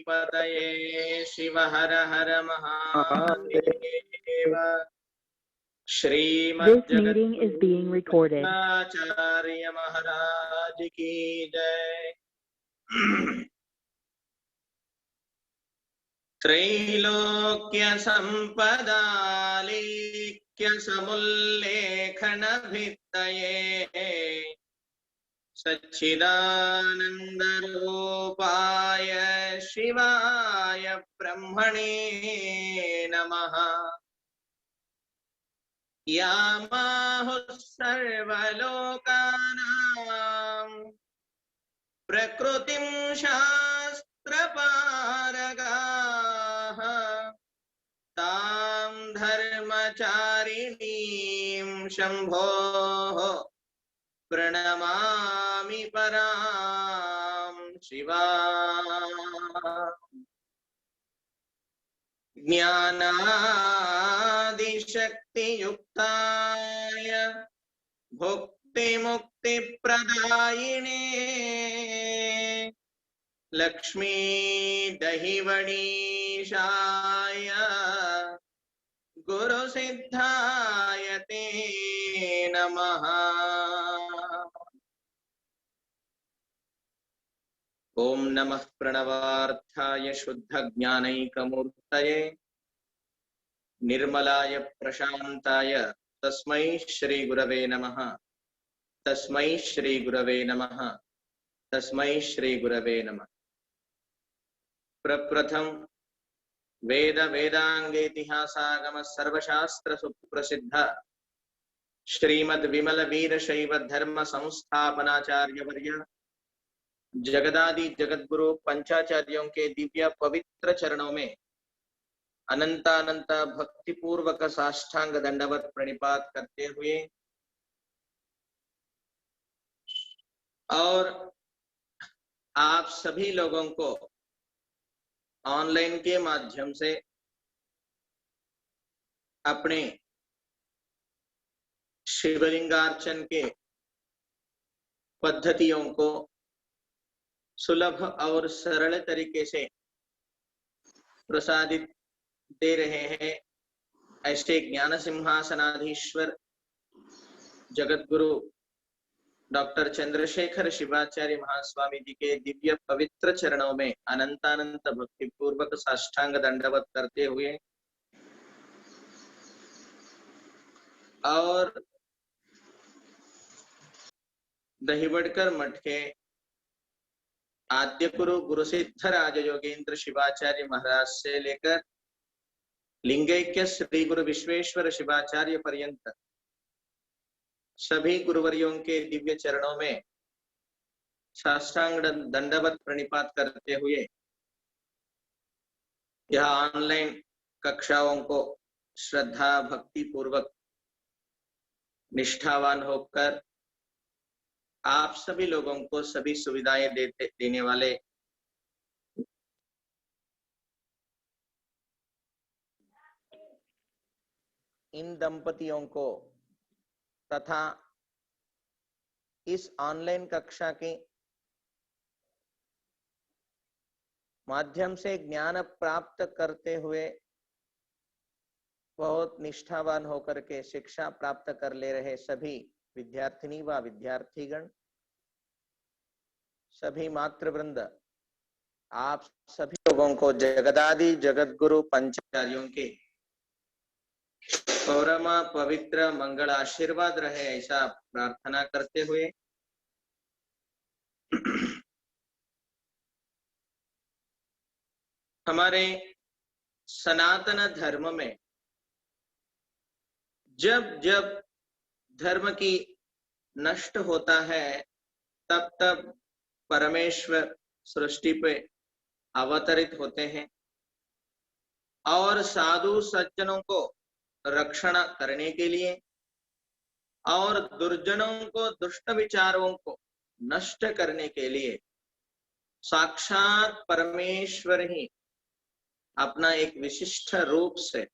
पार्वतीपतये शिव हर हर महादेव। श्रीमद्जगद्गुरुचार्य महाराज की जय। त्रैलोक्य संपदा लेख्य समुल्लेखन भित्तये सच्चिदानंद रूपाय शिवाय ब्रह्मणे नमः। यामाहुः सर्वलोकानां प्रकृतिं शास्त्रपारगाः तां धर्मचारिणीं शम्भोः प्रणमामि परां शिवाम्। ज्ञानादिशक्तियुक्ताय भुक्तिमुक्तिप्रदायिने लक्ष्मी दहिवणीशाय गुरुसिद्धाय ते नमः। ओम नमः प्रणवार्थाय शुद्ध ज्ञानैकमूर्तये निर्मलाय प्रशांताय तस्मै श्री गुरवे नमः। तस्मै श्री गुरवे नमः। तस्मै श्री गुरवे नमः। प्रप्रथम वेद वेदांगेतिहासागम सर्वशास्त्र सुप्रसिद्ध श्रीमद् विमल वीर शैव धर्म संस्थापनाचार्य वर्य जगदादि जगद्गुरु पंचाचार्यों के दिव्य पवित्र चरणों में अनंतानंत भक्ति पूर्वक साष्टांग दंडवत प्रणिपात करते हुए और आप सभी लोगों को ऑनलाइन के माध्यम से अपने शिवलिंगार्चन के पद्धतियों को सुलभ और सरल तरीके से प्रसादित दे रहे हैं, ऐसे ज्ञान सिंहासनाधीश्वर जगतगुरु डॉक्टर चंद्रशेखर शिवाचार्य महास्वामी जी के दिव्य पवित्र चरणों में अनंतानंत भक्ति पूर्वक साष्टांग दंडवत करते हुए और दहिवड़कर मठ के आद्य गुरु गुरुसिद्ध राज योगेंद्र शिवाचार्य महाराज से लेकर लिंगैक्य श्री गुरु विश्वेश्वर शिवाचार्य पर्यंत सभी गुरुवरियों के दिव्य चरणों में साष्टांग दंडवत प्रणिपात करते हुए यह ऑनलाइन कक्षाओं को श्रद्धा भक्ति पूर्वक निष्ठावान होकर आप सभी लोगों को सभी सुविधाएं देने वाले इन दंपतियों को तथा इस ऑनलाइन कक्षा के माध्यम से ज्ञान प्राप्त करते हुए बहुत निष्ठावान होकर के शिक्षा प्राप्त कर ले रहे सभी विद्यार्थिनी व विद्यार्थीगण, सभी मातृवृंद, आप सभी लोगों को जगदादि जगतगुरु पंचाचार्यों के परम पवित्र मंगल आशीर्वाद रहे ऐसा प्रार्थना करते हुए हमारे सनातन धर्म में जब जब धर्म की नष्ट होता है तब तब परमेश्वर सृष्टि पे अवतरित होते हैं और साधु सज्जनों को रक्षण करने के लिए और दुर्जनों को दुष्ट विचारों को नष्ट करने के लिए साक्षात परमेश्वर ही अपना एक विशिष्ट रूप से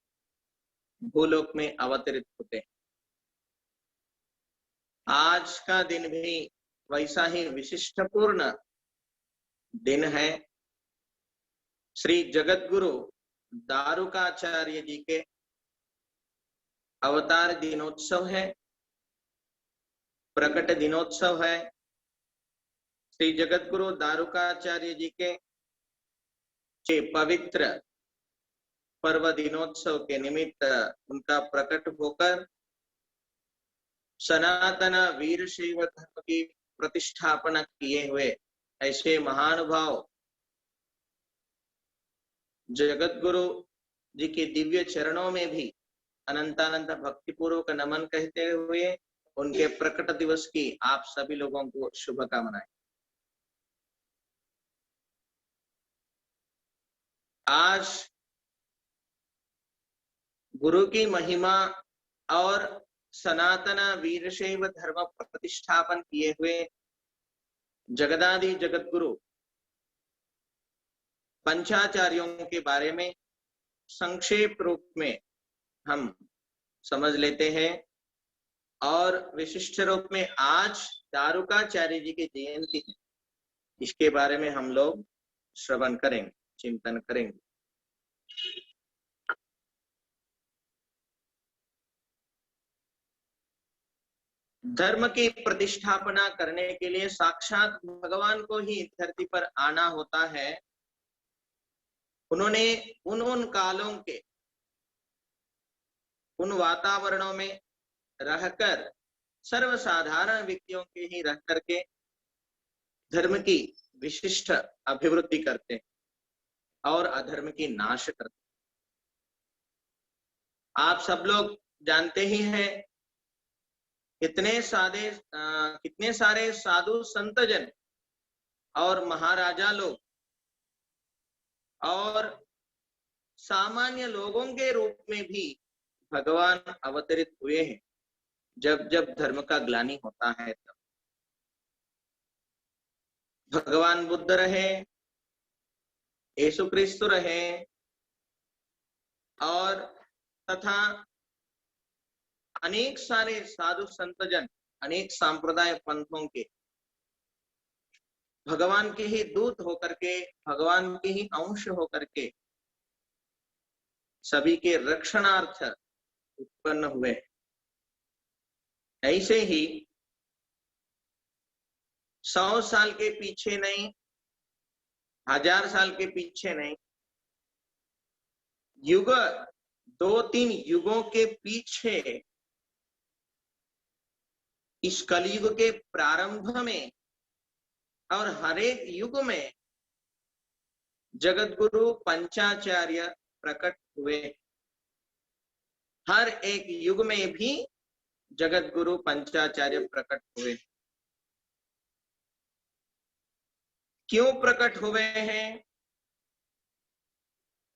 भूलोक में अवतरित होते हैं। आज का दिन भी वैसा ही विशिष्टपूर्ण दिन है श्री जगत गुरु दारुकाचार्य जी के अवतार दिनोत्सव है, प्रकट दिनोत्सव है। श्री जगत गुरु दारुकाचार्य जी के पवित्र पर्व दिनोत्सव के निमित्त उनका प्रकट होकर सनातन वीरशैव धर्म की प्रतिष्ठापना किए हुए ऐसे महानुभाव जगत गुरु जी के दिव्य चरणों में भी अनंतानंत भक्तिपूर्वक नमन कहते हुए उनके प्रकट दिवस की आप सभी लोगों को शुभकामनाएं। आज गुरु की महिमा और सनातन वीरशैव धर्म प्रतिष्ठापन किए हुए जगदादि जगत गुरु पंचाचार्यों के बारे में संक्षेप रूप में हम समझ लेते हैं और विशिष्ट रूप में आज दारुकाचार्य जी की जयंती है, इसके बारे में हम लोग श्रवण करेंगे, चिंतन करेंगे। धर्म की प्रतिष्ठापना करने के लिए साक्षात भगवान को ही धरती पर आना होता है। उन्होंने उन कालों के उन वातावरणों में रहकर सर्वसाधारण व्यक्तियों के ही रह करके धर्म की विशिष्ट अभिवृद्धि करते हैं और अधर्म की नाश करते हैं। आप सब लोग जानते ही हैं कितने सारे साधु संतजन और महाराजा लोग और सामान्य लोगों के रूप में भी भगवान अवतरित हुए हैं। जब जब धर्म का ग्लानि होता है तब भगवान बुद्ध रहे, यीशु क्रिस्तु रहे और तथा अनेक सारे साधु संतजन अनेक सांप्रदाय पंथों के भगवान के ही दूत होकर के, भगवान के ही अंश होकर के सभी के रक्षणार्थ उत्पन्न हुए। ऐसे ही 100 साल के पीछे नहीं, 1000 साल के पीछे नहीं, युग 2-3 युगों के पीछे इस कलयुग के प्रारंभ में और हर एक युग में जगत गुरु पंचाचार्य प्रकट हुए। हर एक युग में भी जगत गुरु पंचाचार्य प्रकट हुए। क्यों प्रकट हुए हैं?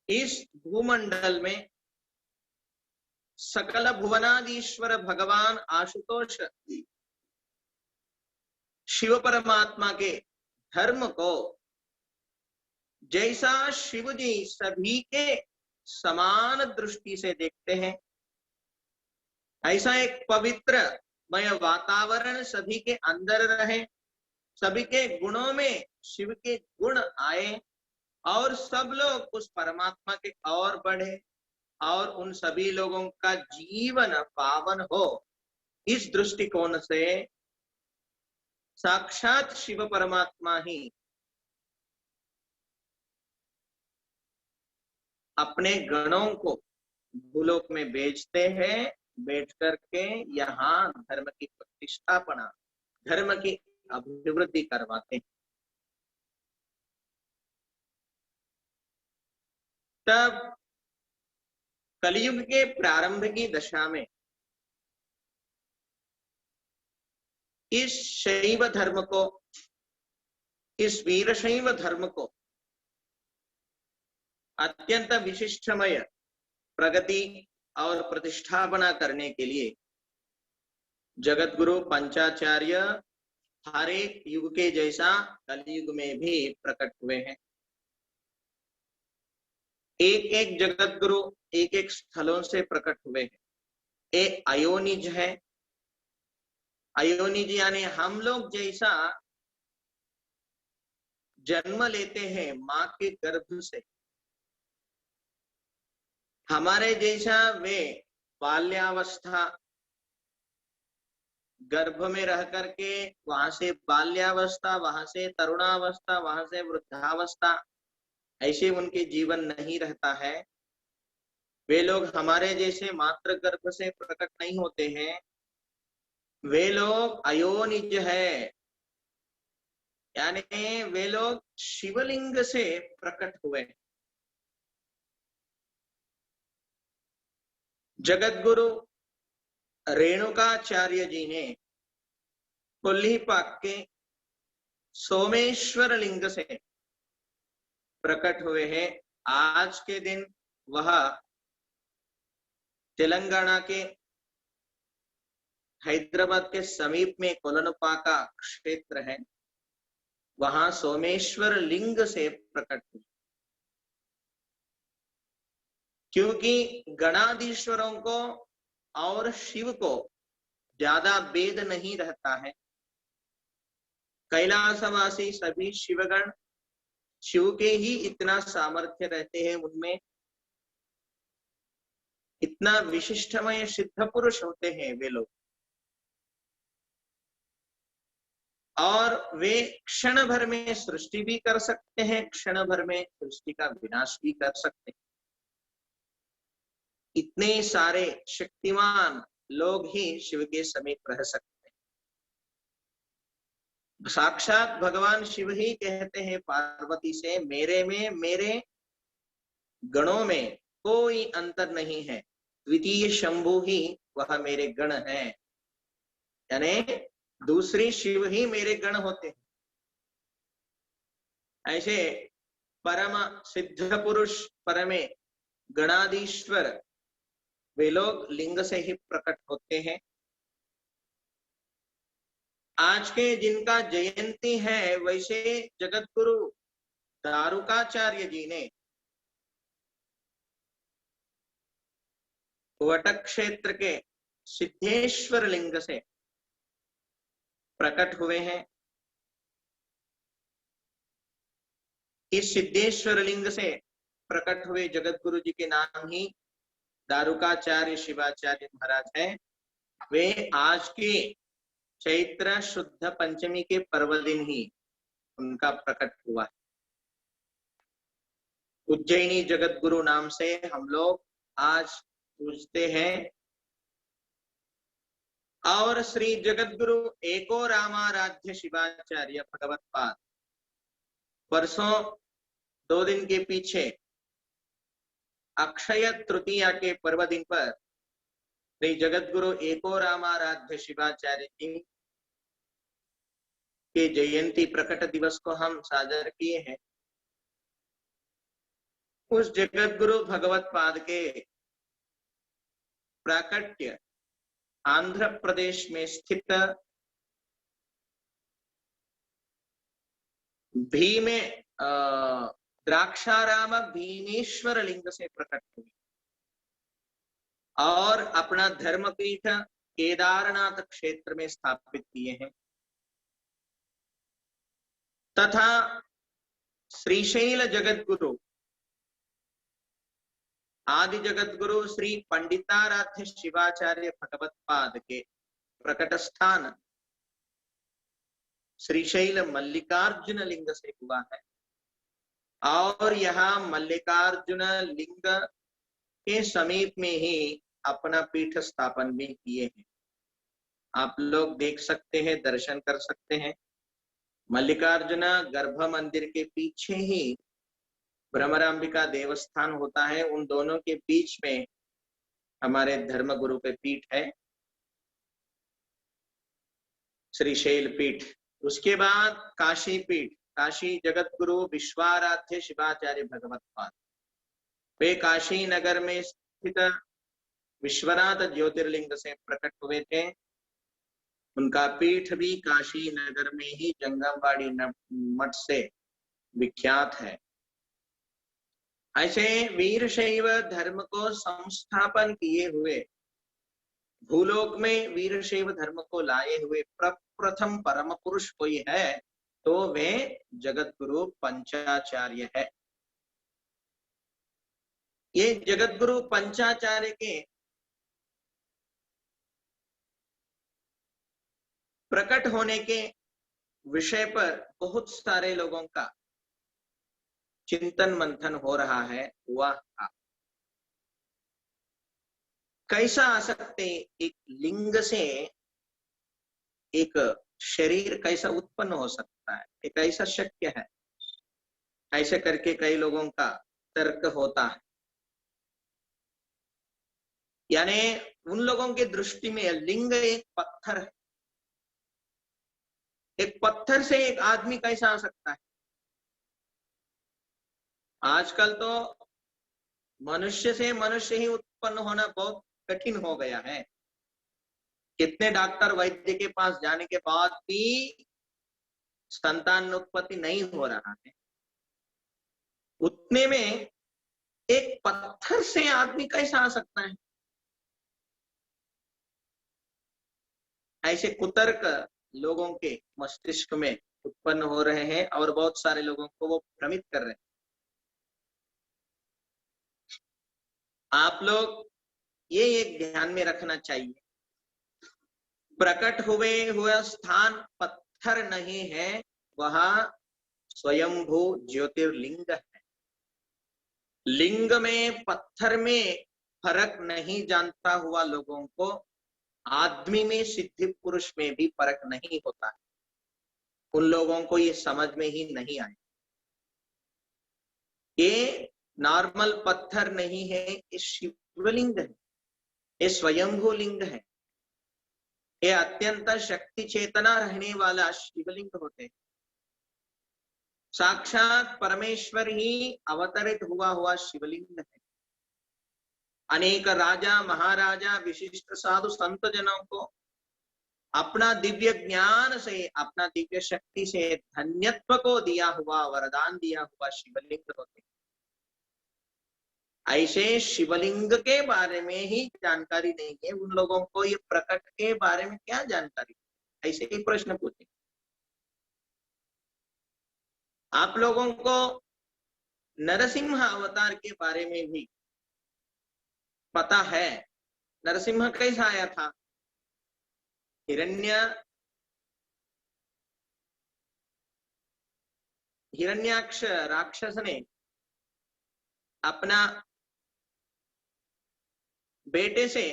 इस भूमंडल में सकल भुवनाधीश्वर भगवान आशुतोष शिव परमात्मा के धर्म को जैसा शिव जी सभी के समान दृष्टि से देखते हैं, ऐसा एक पवित्रमय वातावरण सभी के अंदर रहे, सभी के गुणों में शिव के गुण आए और सब लोग उस परमात्मा के और बढ़े और उन सभी लोगों का जीवन पावन हो। इस दृष्टिकोण से साक्षात शिव परमात्मा ही अपने गणों को भूलोक में भेजते हैं, बैठ करके यहाँ धर्म की प्रतिष्ठापना, धर्म की अभिवृद्धि करवाते हैं। तब कलयुग के प्रारंभ की दशा में इस शैव धर्म को, इस वीरशैव धर्म को अत्यंत विशिष्टमय प्रगति और प्रतिष्ठापना करने के लिए जगत गुरु पंचाचार्य हर एक युग के जैसा कलयुग में भी प्रकट हुए हैं। एक एक जगत गुरु एक एक स्थलों से प्रकट हुए हैं। एक अयोनिज है, अयोनिज यानी हम लोग जैसा जन्म लेते हैं माँ के गर्भ से, हमारे जैसा वे बाल्यावस्था, गर्भ में रह करके वहां से बाल्यावस्था, वहां से तरुणावस्था, वहां से वृद्धावस्था, ऐसे उनके जीवन नहीं रहता है। वे लोग हमारे जैसे मातृ गर्भ से प्रकट नहीं होते हैं, वे लोग अयोनिज है, यानी वे लोग शिवलिंग से प्रकट हुए। जगत गुरु रेणुकाचार्य जी ने कोल्लीपाक के सोमेश्वर लिंग से प्रकट हुए हैं। आज के दिन वह तेलंगाना के हैदराबाद के समीप में कोलनपाका क्षेत्र है, वहां सोमेश्वर लिंग से प्रकट हुए। क्योंकि गणाधीश्वरों को और शिव को ज्यादा भेद नहीं रहता है। कैलासवासी सभी शिवगण शिव के ही इतना सामर्थ्य रहते हैं, उनमें इतना विशिष्टमय सिद्ध पुरुष होते हैं वे लोग, और वे क्षण भर में सृष्टि भी कर सकते हैं, क्षण भर में सृष्टि का विनाश भी कर सकते हैं। इतने सारे शक्तिमान लोग ही शिव के समीप रह सकते हैं। साक्षात भगवान शिव ही कहते हैं पार्वती से, मेरे में, मेरे गणों में कोई अंतर नहीं है, द्वितीय शंभु ही वह मेरे गण हैं, यानी दूसरी शिव ही मेरे गण होते हैं। ऐसे परम सिद्ध पुरुष, परमे गणाधीश्वर, वे लोग लिंग से ही प्रकट होते हैं। आज के जिनका जयंती है, वैसे जगत गुरु दारुकाचार्य जी ने वटक क्षेत्र के सिद्धेश्वर लिंग से प्रकट हुए हैं। इस सिद्धेश्वर लिंग से प्रकट हुए जगत गुरु जी के नाम ही दारुकाचार्य शिवाचार्य महाराज है। वे आज के चैत्र शुद्ध पंचमी के पर्व दिन ही उनका प्रकट हुआ है। उज्जैनी जगत गुरु नाम से हम लोग आज पूजते हैं। और श्री जगत गुरु एको रामाराध्य शिवाचार्य भगवत पाद परसों 2 दिन के पीछे अक्षय तृतीया के पर्व दिन पर श्री जगत गुरु एको रामाराध्य शिवाचार्य जी के जयंती प्रकट दिवस को हम साझा किए हैं। उस जगत गुरु भगवत पाद के प्राकट्य आंध्र प्रदेश में स्थित भीमे द्राक्षाराम भीमेश्वर लिंग से प्रकट हुए और अपना धर्मपीठ केदारनाथ क्षेत्र में स्थापित किए हैं। तथा श्रीशैल जगत गुरु आदि जगत गुरु श्री पंडिताराध्य शिवाचार्य भगवत पाद के प्रकट स्थान श्रीशैल मल्लिकार्जुन लिंग से हुआ है। और यहाँ मल्लिकार्जुन लिंग के समीप में ही अपना पीठ स्थापन भी किए हैं। आप लोग देख सकते हैं, दर्शन कर सकते हैं। मल्लिकार्जुन गर्भ मंदिर के पीछे ही भ्रमरांबिका देवस्थान होता है, उन दोनों के बीच में हमारे धर्म गुरु के पीठ है, श्रीशैल पीठ। उसके बाद काशी पीठ, काशी जगत गुरु विश्वाराध्य शिवाचार्य भगवत पाद, वे काशी नगर में स्थित विश्वनाथ ज्योतिर्लिंग से प्रकट हुए थे। उनका पीठ भी काशी नगर में ही जंगमवाड़ी मठ से विख्यात है। ऐसे वीरशैव धर्म को संस्थापन किए हुए, भूलोक में वीरशैव धर्म को लाए हुए प्रथम परम पुरुष कोई है तो वे जगत गुरु पंचाचार्य है। ये जगतगुरु पंचाचार्य के प्रकट होने के विषय पर बहुत सारे लोगों का चिंतन मंथन हो रहा है। हुआ था। कैसा आ सकते एक लिंग से एक शरीर कैसा उत्पन्न हो सकता है, ये कैसा शक्य है, ऐसे करके कई लोगों का तर्क होता है। यानी उन लोगों की दृष्टि में लिंग एक पत्थर है। एक पत्थर से एक आदमी कैसा आ सकता है? आजकल तो मनुष्य से मनुष्य ही उत्पन्न होना बहुत कठिन हो गया है। कितने डॉक्टर वैद्य के पास जाने के बाद भी संतान उत्पत्ति नहीं हो रहा है। उतने में एक पत्थर से आदमी कैसा आ सकता है? ऐसे कुतर्क लोगों के मस्तिष्क में उत्पन्न हो रहे हैं और बहुत सारे लोगों को वो भ्रमित कर रहे हैं। आप लोग ये एक ध्यान में रखना चाहिए, प्रकट हुए हुआ स्थान पत्थर नहीं है, वह स्वयंभू ज्योतिर्लिंग है। लिंग में पत्थर में फर्क नहीं जानता हुआ लोगों को आदमी में सिद्धि पुरुष में भी फर्क नहीं होता है। उन लोगों को ये समझ में ही नहीं आए। ये नॉर्मल पत्थर नहीं है, ये शिवलिंग है, ये स्वयंभू लिंग है। ये अत्यंत शक्ति चेतना रहने वाला शिवलिंग होते हैं। साक्षात परमेश्वर ही अवतरित हुआ शिवलिंग है। अनेक राजा महाराजा विशिष्ट साधु संत जनों को अपना दिव्य ज्ञान से, अपना दिव्य शक्ति से धन्यत्व को दिया हुआ, वरदान दिया हुआ शिवलिंग होते। ऐसे शिवलिंग के बारे में ही जानकारी नहीं है उन लोगों को, ये प्रकट के बारे में क्या जानकारी? ऐसे ही प्रश्न पूछे। आप लोगों को नरसिंह अवतार के बारे में भी पता है। नरसिंह कैसा आया था? हिरण्याक्ष राक्षस ने अपना बेटे से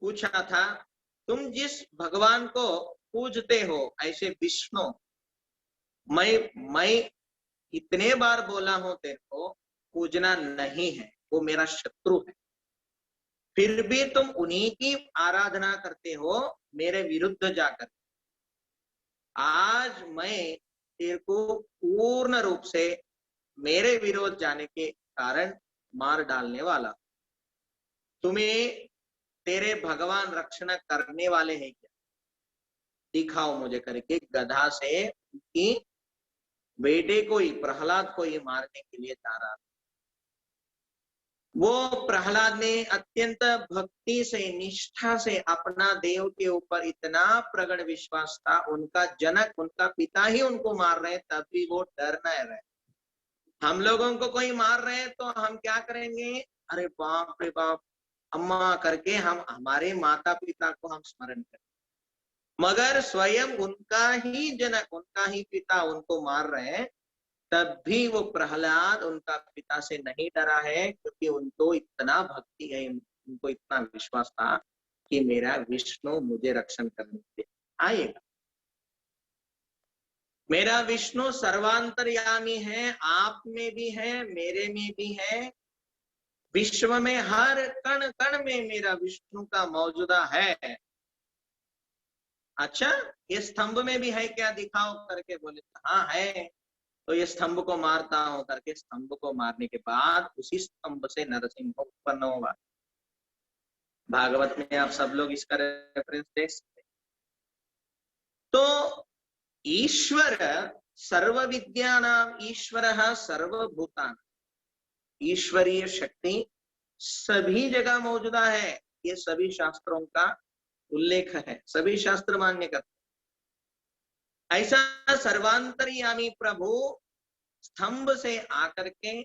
पूछा था, तुम जिस भगवान को पूजते हो, ऐसे विष्णु, मैं इतने बार बोला हूं तेरे को पूजना नहीं है, वो मेरा शत्रु है, फिर भी तुम उन्हीं की आराधना करते हो मेरे विरुद्ध जाकर। आज मैं तेरे को पूर्ण रूप से मेरे विरोध जाने के कारण मार डालने वाला। तुम्हें तेरे भगवान रक्षण करने वाले हैं क्या? दिखाओ मुझे करके गधा से उनकी बेटे को ही, प्रहलाद को ही मारने के लिए जा रहा था। वो प्रहलाद ने अत्यंत भक्ति से, निष्ठा से अपना देव के ऊपर इतना प्रगढ़ विश्वास था, उनका जनक, उनका पिता ही उनको मार रहे, तब भी वो डर न रहे। हम लोगों को कोई मार रहे तो हम क्या करेंगे? अरे बाप रे बाप, अम्मा करके हम हमारे माता पिता को हम स्मरण करें। मगर स्वयं उनका ही जनक, उनका ही पिता उनको मार रहे हैं, तब भी वो प्रहलाद उनका पिता से नहीं डरा है, क्योंकि उनको इतना भक्ति है, उनको इतना विश्वास था कि मेरा विष्णु मुझे रक्षण करने के लिए आएगा। मेरा विष्णु सर्वांतर्यामी है, आप में भी है, मेरे में भी है, विश्व में हर कण कण में मेरा विष्णु का मौजूदा है। अच्छा, ये स्तंभ में भी है क्या? दिखाओ करके बोले, हाँ है। तो ये स्तंभ को मारता हूं करके स्तंभ को मारने के बाद उसी स्तंभ से नरसिंह उत्पन्न होगा। भागवत में आप सब लोग इसका रेफरेंस देख सकते। तो ईश्वर सर्व विद्यानाम ईश्वरः सर्वभूतानां, ईश्वरीय शक्ति सभी जगह मौजूदा है। ये सभी शास्त्रों का उल्लेख है, सभी शास्त्र मान्य करते। ऐसा सर्वांतर्यामी प्रभु स्तंभ से आकर के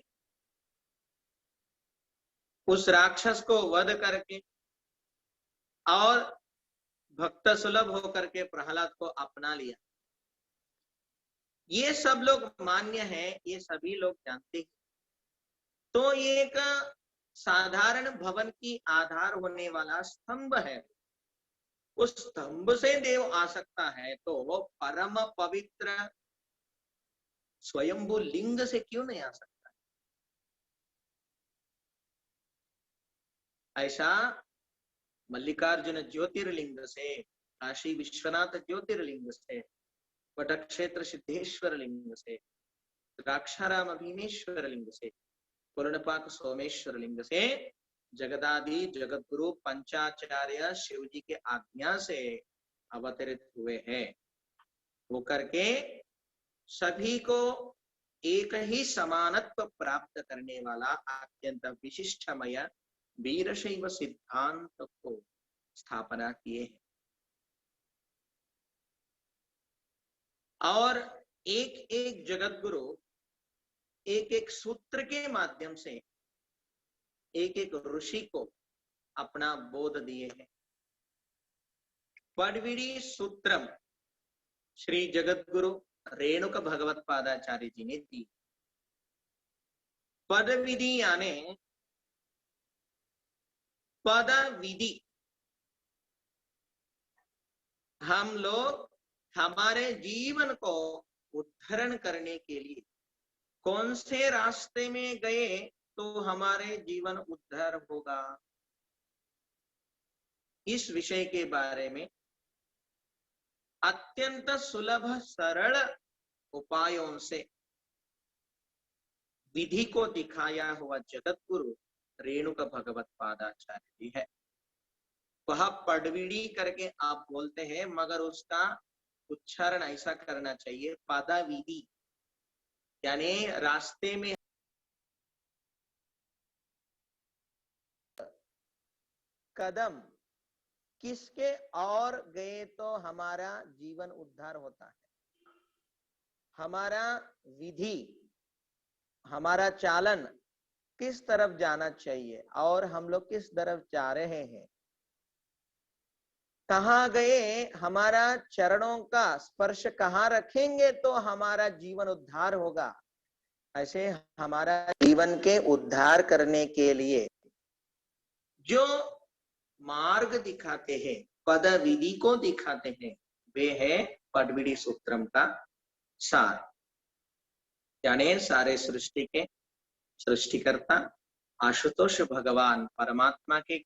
उस राक्षस को वध करके और भक्त सुलभ होकर के प्रहलाद को अपना लिया। ये सब लोग मान्य है, ये सभी लोग जानते हैं। तो ये एक साधारण भवन की आधार होने वाला स्तंभ है, उस स्तंभ से देव आ सकता है तो वो परम पवित्र स्वयंभू लिंग से क्यों नहीं आ सकता? ऐसा मल्लिकार्जुन ज्योतिर्लिंग से, काशी विश्वनाथ ज्योतिर्लिंग से, वटक्षेत्र सिद्धेश्वर लिंग से, द्राक्षाराम भीमेश्वर लिंग से, पूर्णपाक सोमेश्वर लिंग से जगदादि जगत गुरु पंचाचार्य शिव जी के आज्ञा से अवतरित हुए हैं। होकर के सभी को एक ही समानत्व प्राप्त करने वाला अत्यंत विशिष्टमय वीरशैव सिद्धांत को स्थापना किए हैं। और एक एक जगत गुरु एक एक सूत्र के माध्यम से एक एक ऋषि को अपना बोध दिए हैं। पडविड़ी सूत्रम श्री जगत गुरु रेणुक भगवत पादाचार्य जी ने दी। पद विधि यानी पद विधि, हम लोग हमारे जीवन को उद्धरण करने के लिए कौन से रास्ते में गए तो हमारे जीवन उद्धार होगा, इस विषय के बारे में अत्यंत सुलभ सरल उपायों से विधि को दिखाया हुआ जगत गुरु रेणुक भगवत पादाचार्य जी है। वह पडविड़ी करके आप बोलते हैं, मगर उसका उच्चारण ऐसा करना चाहिए पादा विधि, यानी रास्ते में कदम किसके और गए तो हमारा जीवन उद्धार होता है, हमारा विधि, हमारा चालन किस तरफ जाना चाहिए और हम लोग किस तरफ जा रहे हैं, कहाँ गए, हमारा चरणों का स्पर्श कहाँ रखेंगे तो हमारा जीवन उद्धार होगा। ऐसे हमारा जीवन के उद्धार करने के लिए जो मार्ग दिखाते हैं, पद विधि को दिखाते हैं, वे है पडविड़ी सूत्रम का सार, यानी सारे सृष्टि के सृष्टिकर्ता आशुतोष भगवान परमात्मा के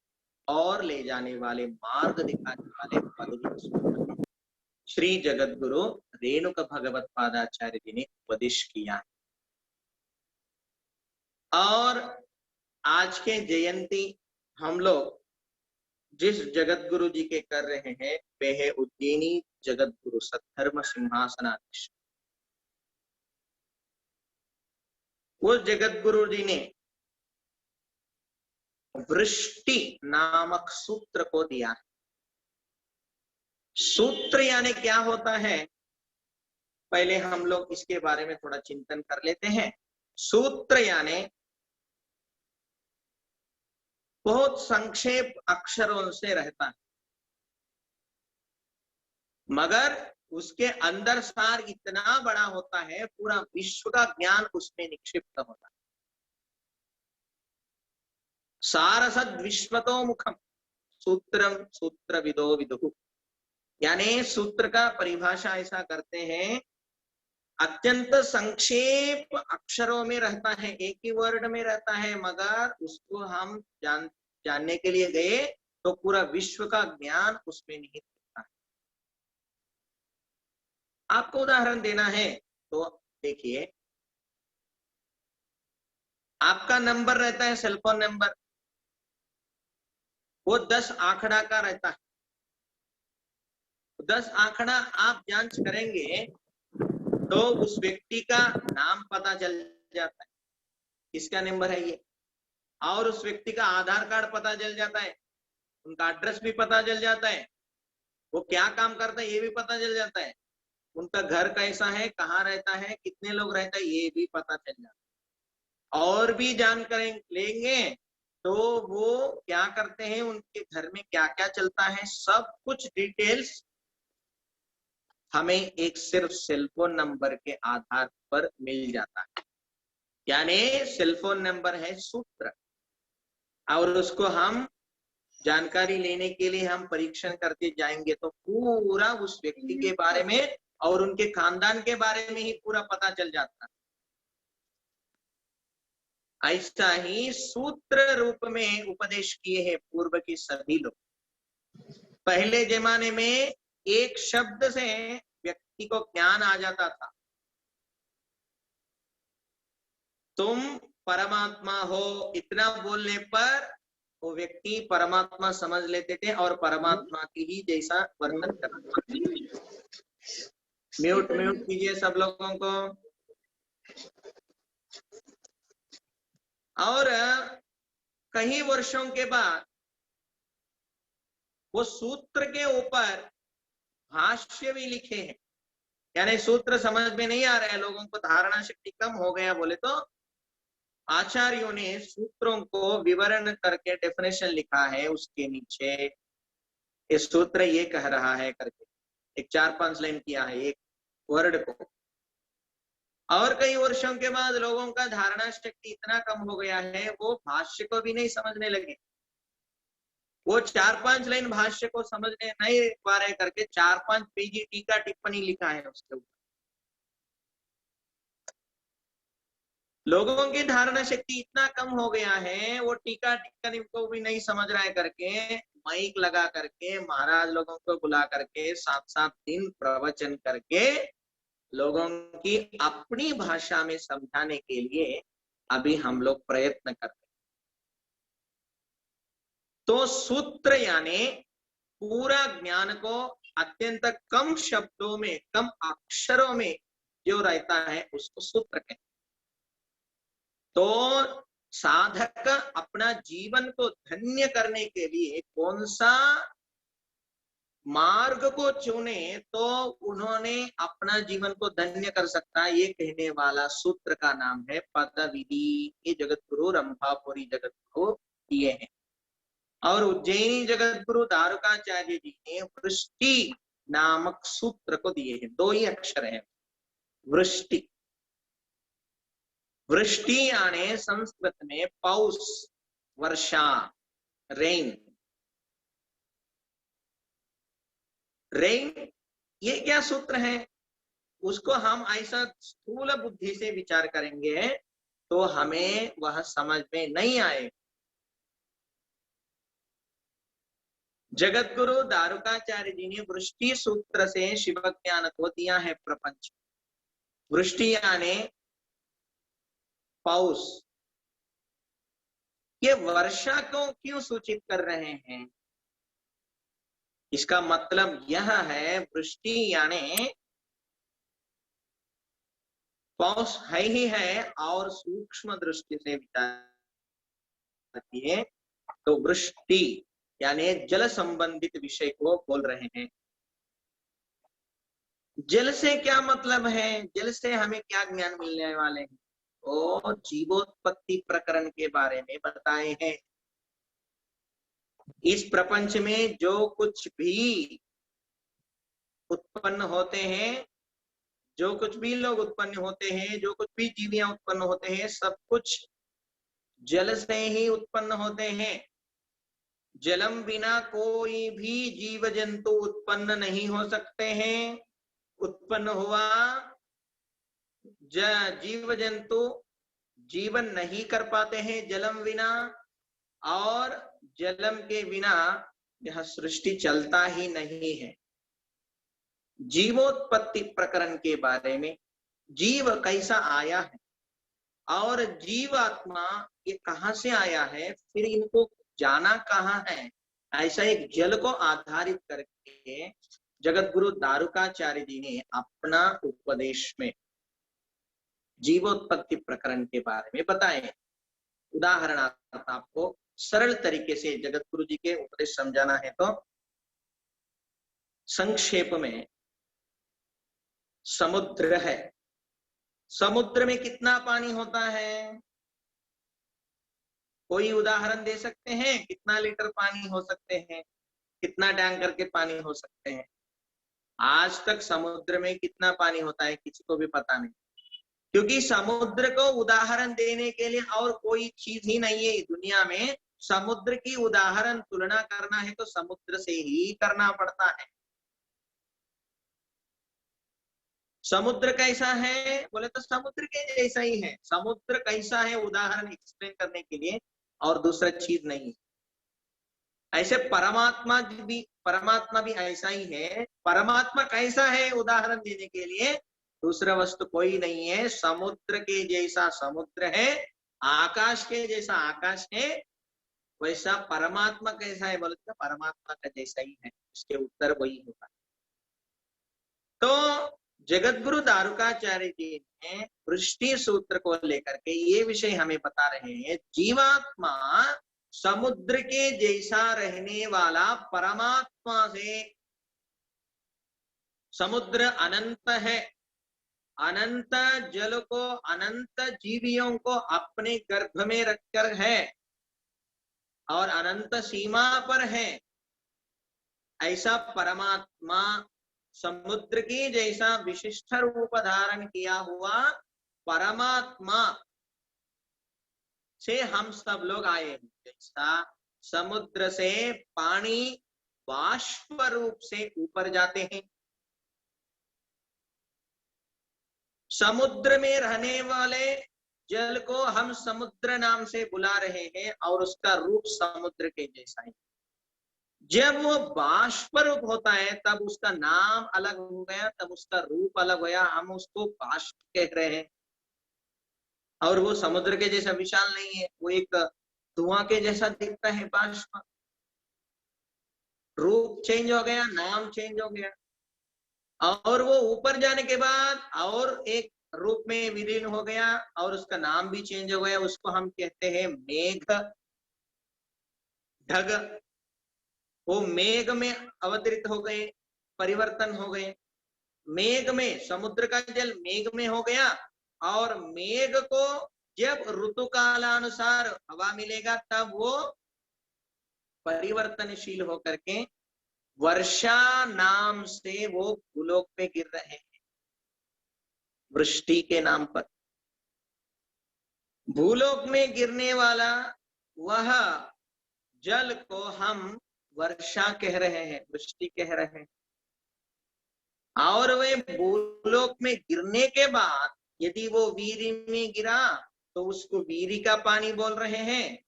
और ले जाने वाले मार्ग दिखाने वाले पदविड़ी सूत्र श्री जगत गुरु रेणुक भगवत पादाचार्य जी ने उपदेश किया। और आज के जयंती हम लोग जिस जगत गुरु जी के कर रहे हैं वे है उज्जैनी जगत गुरु सद्धर्म सिंहासनाधीश। उस जगत गुरु जी ने वृष्टि नामक सूत्र को दिया है। सूत्र यानी क्या होता है, पहले हम लोग इसके बारे में थोड़ा चिंतन कर लेते हैं। सूत्र यानी बहुत संक्षेप अक्षरों से रहता है, मगर उसके अंदर सार इतना बड़ा होता है, पूरा विश्व का ज्ञान उसमें निक्षिप्त होता है। सारसद विश्वतो मुखम सूत्रम सूत्र विदो विदुः, यानी सूत्र का परिभाषा ऐसा करते हैं, अत्यंत संक्षेप अक्षरों में रहता है, एक ही वर्ड में रहता है, मगर उसको हम जानने के लिए गए तो पूरा विश्व का ज्ञान उसमें निहित होता है। आपको उदाहरण देना है तो देखिए, आपका नंबर रहता है सेलफोन नंबर, वो 10 आंकड़ा का रहता है। 10 आंकड़ा आप जांच करेंगे तो उस व्यक्ति का नाम पता चल जाता है, किसका नंबर है ये, और उस व्यक्ति का आधार कार्ड पता चल जाता है, उनका एड्रेस भी पता चल जाता है, वो क्या काम करता है ये भी पता चल जाता है, उनका घर कैसा है, कहाँ रहता है, कितने लोग रहते हैं, ये भी पता चल जाता है। और भी जानकारी लेंगे तो वो क्या करते हैं, उनके घर में क्या क्या चलता है, सब कुछ डिटेल्स हमें एक सिर्फ सेलफोन नंबर के आधार पर मिल जाता है। यानी सेलफोन नंबर है सूत्र, और उसको हम जानकारी लेने के लिए हम परीक्षण करते जाएंगे तो पूरा उस व्यक्ति के बारे में और उनके खानदान के बारे में ही पूरा पता चल जाता है। ऐसा ही सूत्र रूप में उपदेश किए हैं पूर्व के सभी लोग। पहले जमाने में एक शब्द से व्यक्ति को ज्ञान आ जाता था। तुम परमात्मा हो, इतना बोलने पर वो व्यक्ति परमात्मा समझ लेते थे और परमात्मा की ही जैसा वर्तन करते थे। म्यूट कीजिए सब लोगों को। और कई वर्षों के बाद वो सूत्र के ऊपर भाष्य भी लिखे हैं। यानी सूत्र समझ में नहीं आ रहा है, लोगों को धारणा शक्ति कम हो गया बोले तो आचार्यों ने सूत्रों को विवरण करके डेफिनेशन लिखा है, उसके नीचे इस सूत्र ये कह रहा है करके एक 4-5 लाइन किया है एक वर्ड को। और कई वर्षों के बाद लोगों का धारणा शक्ति इतना कम हो गया है, वो भाष्य को भी नहीं समझने लगे। वो 4-5 लाइन भाष्य को समझने नहीं पा रहे करके 4-5 पेजी टीका टिप्पणी लिखा है उसके ऊपर। लोगों की धारणा शक्ति इतना कम हो गया है, वो टीका टिप्पणी को भी नहीं समझ रहा है करके माइक लगा करके महाराज लोगों को बुला करके 7-7 दिन प्रवचन करके लोगों की अपनी भाषा में समझाने के लिए अभी हम लोग प्रयत्न कर रहे हैं। तो सूत्र यानी पूरा ज्ञान को अत्यंत कम शब्दों में, कम अक्षरों में जो रहता है उसको सूत्र कहते हैं। तो साधक अपना जीवन को धन्य करने के लिए कौन सा मार्ग को चुने तो उन्होंने अपना जीवन को धन्य कर सकता है, ये कहने वाला सूत्र का नाम है पद विधि। ये जगत गुरु रंभापुरी जगत गुरु दिए हैं। और उज्जैनी जगत गुरु दारुकाचार्य जी ने वृष्टि नामक सूत्र को दिए हैं। 2 ही अक्षर है वृष्टि। वृष्टि यानी संस्कृत में पौष, वर्षा, रेन। रेन ये क्या सूत्र है, उसको हम ऐसा स्थूल बुद्धि से विचार करेंगे तो हमें वह समझ में नहीं आए। जगत गुरु दारुकाचार्य जी ने वृष्टि सूत्र से शिव ज्ञान को दिया है प्रपंच। वृष्टि यानी पौष। ये वर्षा को क्यों सूचित कर रहे हैं, इसका मतलब यह है वृष्टि यानी पौष है ही है, और सूक्ष्म दृष्टि से विचार किए तो वृष्टि यानी जल संबंधित विषय को बोल रहे हैं। जल से क्या मतलब है, जल से हमें क्या ज्ञान मिलने वाले हैं, और जीवोत्पत्ति प्रकरण के बारे में बताए हैं। इस प्रपंच में जो कुछ भी उत्पन्न होते हैं, जो कुछ भी लोग उत्पन्न होते हैं, जो कुछ भी जीवियां उत्पन्न होते हैं, सब कुछ जल से ही उत्पन्न होते हैं। जलम बिना कोई भी जीव जंतु उत्पन्न नहीं हो सकते हैं। उत्पन्न हुआ जीव जंतु जीवन नहीं कर पाते हैं जलम बिना, और जलम के बिना यह सृष्टि चलता ही नहीं है। जीवोत्पत्ति प्रकरण के बारे में, जीव कैसा आया है और जीवात्मा ये कहां से आया है, फिर इनको जाना कहाँ है, ऐसा एक जल को आधारित करके जगत गुरु दारुकाचार्य जी ने अपना उपदेश में जीवोत्पत्ति प्रकरण के बारे में बताए। उदाहरणार्थ आपको सरल तरीके से जगत गुरु जी के उपदेश समझाना है तो संक्षेप में समुद्र है। समुद्र में कितना पानी होता है, कोई उदाहरण दे सकते हैं? कितना लीटर पानी हो सकते हैं? कितना टैंकर के पानी हो सकते हैं? आज तक समुद्र में कितना पानी होता है किसी को भी पता नहीं, क्योंकि समुद्र को उदाहरण देने के लिए और कोई चीज ही नहीं है दुनिया में। समुद्र की उदाहरण तुलना करना है तो समुद्र से ही करना पड़ता है। समुद्र कैसा है बोले तो समुद्र के जैसा ही है। समुद्र कैसा है उदाहरण एक्सप्लेन करने के लिए, और दूसरा चीज नहीं। ऐसे परमात्मा भी ऐसा ही है। परमात्मा कैसा है उदाहरण देने के लिए, दूसरा वस्तु कोई नहीं है। समुद्र के जैसा समुद्र है, आकाश के जैसा आकाश है, वैसा परमात्मा कैसा है बोले तो परमात्मा का जैसा ही है। इसके उत्तर वही होगा। तो जगतगुरु दारुकाचार्य जी ने वृष्टि सूत्र को लेकर के ये विषय हमें बता रहे हैं। जीवात्मा समुद्र के जैसा रहने वाला परमात्मा से, समुद्र अनंत है, अनंत जल को, अनंत जीवियों को अपने गर्भ में रखकर है और अनंत सीमा पर है। ऐसा परमात्मा समुद्र की जैसा विशिष्ट रूप धारण किया हुआ परमात्मा से हम सब लोग आए हैं। जैसा समुद्र से पानी बाष्प रूप से ऊपर जाते हैं, समुद्र में रहने वाले जल को हम समुद्र नाम से बुला रहे हैं और उसका रूप समुद्र के जैसा है। जब वो बाष्प रूप होता है तब उसका नाम अलग हो गया, तब उसका रूप अलग हो गया, हम उसको बाष्प कह रहे हैं। और वो समुद्र के जैसा विशाल नहीं है, वो एक धुआं के जैसा दिखता है बाष्प। रूप चेंज हो गया, नाम चेंज हो गया, और वो ऊपर जाने के बाद और एक रूप में विलीन हो गया और उसका नाम भी चेंज हो गया। उसको हम कहते हैं मेघ ढग। वो मेघ में अवतरित हो गए, परिवर्तन हो गए। मेघ में, समुद्र का जल मेघ में हो गया, और मेघ को जब ऋतु कालानुसार हवा मिलेगा तब वो परिवर्तनशील होकर के वर्षा नाम से वो भूलोक पे गिर रहे हैं, वृष्टि के नाम पर। भूलोक में गिरने वाला वह जल को हम वर्षा कह रहे हैं, वृष्टि कह रहे हैं। और वे भूलोक में गिरने के बाद यदि वो वीरी में गिरा तो उसको वीरी का पानी बोल रहे हैं,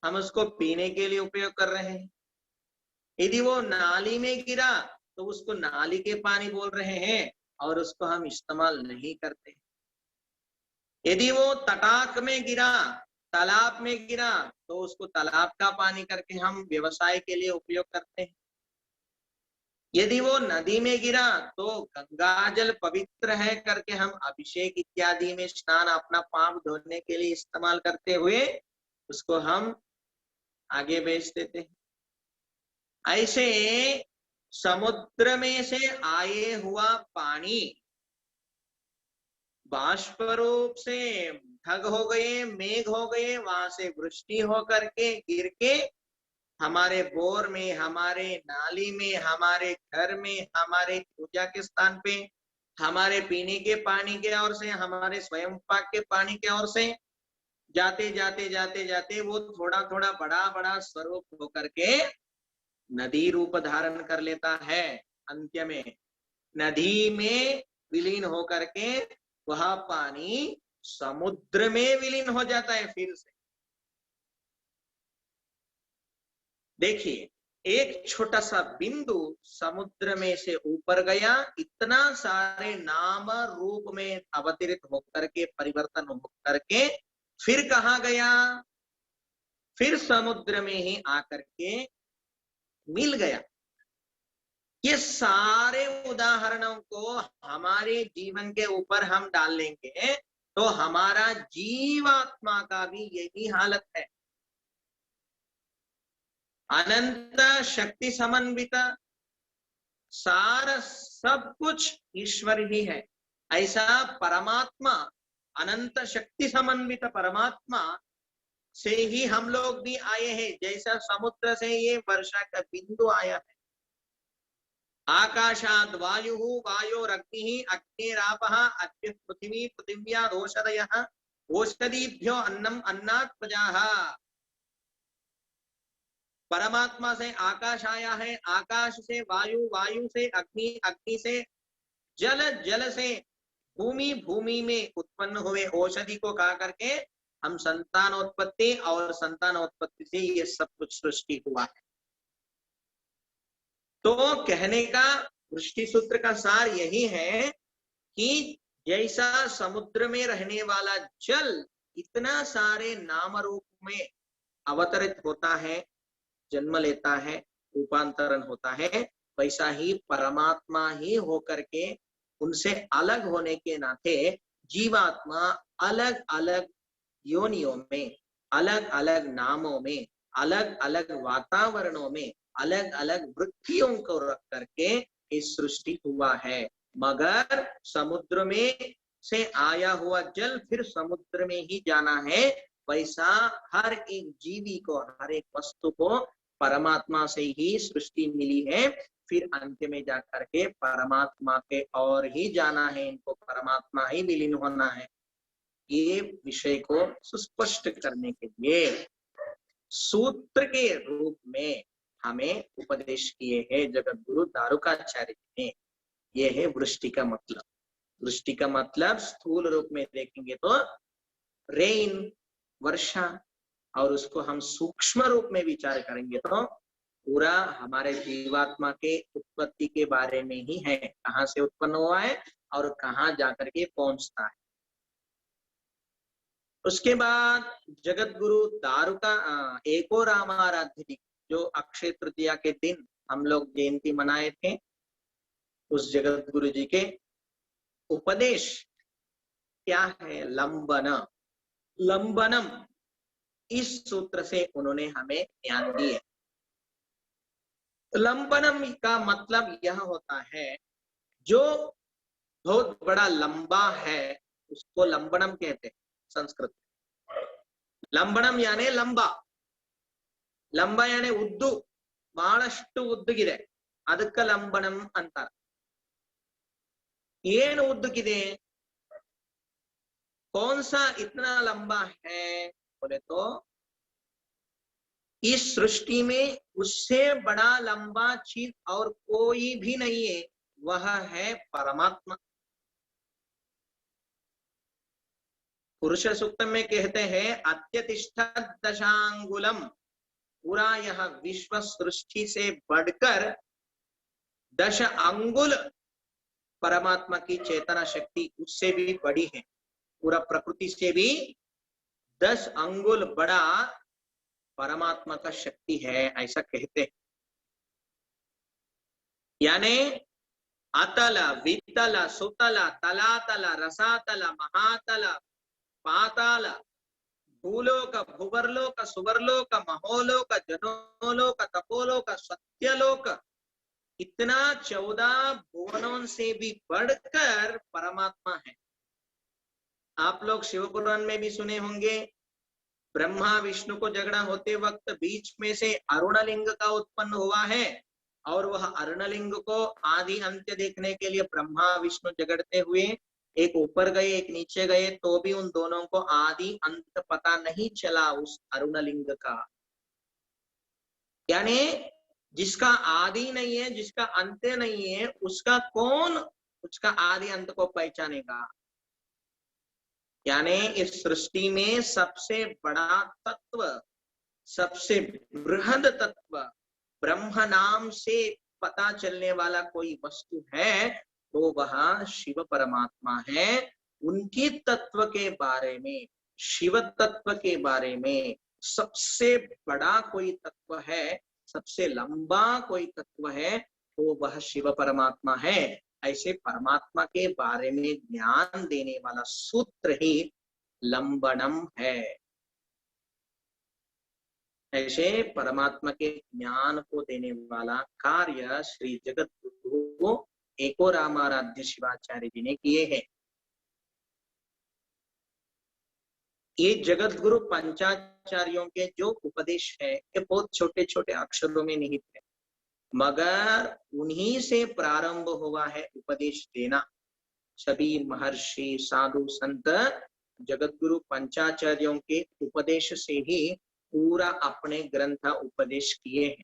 हम उसको पीने के लिए उपयोग कर रहे हैं। यदि वो नाली में गिरा तो उसको नाली के पानी बोल रहे हैं और उसको हम इस्तेमाल नहीं करते। यदि वो तटाक में गिरा, तालाब में गिरा, तो उसको तालाब का पानी करके हम व्यवसाय के लिए उपयोग करते हैं। यदि वो नदी में गिरा तो गंगा जल पवित्र है करके हम अभिषेक इत्यादि में स्नान, अपना पाप धोने के लिए इस्तेमाल करते हुए उसको हम आगे बेच देते हैं। ऐसे समुद्र में से आए हुआ पानी बाष्प रूप से ढग हो गए, मेघ हो गए, वहां से वृष्टि होकर के गिर के हमारे बोर में, हमारे नाली में, हमारे घर में, हमारे पूजा के स्थान पे, हमारे पीने के पानी के ओर से, हमारे स्वयं पाक के पानी के ओर से जाते जाते जाते जाते वो थोड़ा थोड़ा बड़ा बड़ा स्वरूप होकर के नदी रूप धारण कर लेता है। अंत्य में नदी में विलीन होकर के वह पानी समुद्र में विलीन हो जाता है फिर से। देखिए, एक छोटा सा बिंदु समुद्र में से ऊपर गया, इतना सारे नाम रूप में अवतरित होकर के, परिवर्तन होकर के फिर कहाँ गया? फिर समुद्र में ही आकर के मिल गया। ये सारे उदाहरणों को हमारे जीवन के ऊपर हम डाल लेंगे तो हमारा जीवात्मा का भी यही हालत है। अनंत शक्ति समन्वित, सारा सब कुछ ईश्वर ही है। ऐसा परमात्मा, अनंत शक्ति समन्वित परमात्मा से ही हम लोग भी आए हैं, जैसा समुद्र से ये वर्षा का बिंदु आया है। आकाशाद वायु, वायोरग्नि, अग्निरापः, अग्नि पृथ्वी, पृथिव्याद ओषधयः, ओषधीभ्यो अन्नम, अन्नात् प्रजाः। परमात्मा से आकाश आया है, आकाश से वायु, वायु से अग्नि, अग्नि से जल, जल से भूमि, भूमि में उत्पन्न हुए औषधि को कहा करके हम संतानोत्पत्ति, और संतानोत्पत्ति से ये सब कुछ सृष्टि हुआ है। तो कहने का वृष्टि सूत्र का सार यही है कि जैसा समुद्र में रहने वाला जल इतना सारे नाम रूप में अवतरित होता है, जन्म लेता है, रूपांतरण होता है, वैसा ही परमात्मा ही होकर के उनसे अलग होने के नाते जीवात्मा अलग अलग योनियों में, अलग अलग नामों में, अलग अलग वातावरणों में, अलग अलग वृत्तियों को रख करके इस सृष्टि हुआ है। मगर समुद्र में से आया हुआ जल फिर समुद्र में ही जाना है, वैसा हर एक जीवी को, हर एक वस्तु को परमात्मा से ही सृष्टि मिली है। फिर अंत में जाकर के परमात्मा के और ही जाना है, इनको परमात्मा ही विलीन होना है। ये विषय को सुस्पष्ट करने के लिए सूत्र के रूप में हमें उपदेश किए हैं जगत गुरु दारुकाचार्य जी ने। ये है वृष्टि का मतलब। वृष्टि का मतलब स्थूल रूप में देखेंगे तो रेन, वर्षा, और उसको हम सूक्ष्म रूप में विचार करेंगे तो पूरा हमारे जीवात्मा के उत्पत्ति के बारे में ही है, कहाँ से उत्पन्न हुआ है और कहाँ जाकर के पहुंचता है। उसके बाद जगत गुरु दारुका एको रामाराध्य, जो अक्षय तृतीया के दिन हम लोग जयंती मनाए थे, उस जगत गुरु जी के उपदेश क्या है? लंबन, लंबनम, इस सूत्र से उन्होंने हमें ज्ञान दिए। लंबनम का मतलब यह होता है जो बहुत बड़ा लंबा है उसको लंबनम कहते हैं संस्कृत। लंबनम यानी लंबा, लंबा यानी उद्दु, ಬಹಳಷ್ಟು ಉದ್ದಗಿದೆ, ಅದಕ್ಕೆ ಲಂಬನಂ ಅಂತಾರೆ। ಏನು ಉದ್ದಕ್ಕಿದೆ? कौन सा इतना लंबा है बोले तो इस सृष्टि में उससे बड़ा लंबा चीज और कोई भी नहीं है, वह है परमात्मा। पुरुष सूक्त में कहते हैं अत्यतिष्ठ दशांगुलम, पूरा यह विश्व सृष्टि से बढ़कर 10 अंगुल परमात्मा की चेतना शक्ति उससे भी बड़ी है, पूरा प्रकृति से भी 10 अंगुल बड़ा परमात्मा का शक्ति है, ऐसा कहते हैं। यानी अतल, वितल, सुतल, तलातल, रसातल, महातल, पाताल, भूलोक, भुवर्लोक, सुवर्लोक, महोलोक, जनोलोक, तपोलोक, सत्यलोक, इतना 14 भुवनों से भी बढ़कर परमात्मा है। आप लोग शिव पुराण में भी सुने होंगे, ब्रह्मा विष्णु को झगड़ा होते वक्त बीच में से अरुणलिंग का उत्पन्न हुआ है, और वह अरुणलिंग को आदि अंत्य देखने के लिए ब्रह्मा विष्णु झगड़ते हुए एक ऊपर गए एक नीचे गए, तो भी उन दोनों को आदि अंत पता नहीं चला उस अरुणलिंग का। यानी जिसका आदि नहीं है, जिसका अंत नहीं है, उसका कौन उसका आदि अंत को पहचानेगा? यानी इस सृष्टि में सबसे बड़ा तत्व, सबसे बृहद तत्व ब्रह्म नाम से पता चलने वाला कोई वस्तु है तो वह शिव परमात्मा है। उनकी तत्व के बारे में, शिव तत्व के बारे में सबसे बड़ा कोई तत्व है, सबसे लंबा कोई तत्व है तो वह शिव परमात्मा है। ऐसे परमात्मा के बारे में ज्ञान देने वाला सूत्र ही लंबनम है। ऐसे परमात्मा के ज्ञान को देने वाला कार्य श्री जगत गुरु एको रामाराध्य शिवाचार्य जी ने किए हैं। ये जगत गुरु पंचाचार्यों के जो उपदेश है ये बहुत छोटे छोटे अक्षरों में निहित है, मगर उन्हीं से प्रारंभ हुआ है उपदेश देना। सभी महर्षि साधु संत जगत गुरु पंचाचार्यों के उपदेश से ही पूरा अपने ग्रंथ उपदेश किए हैं।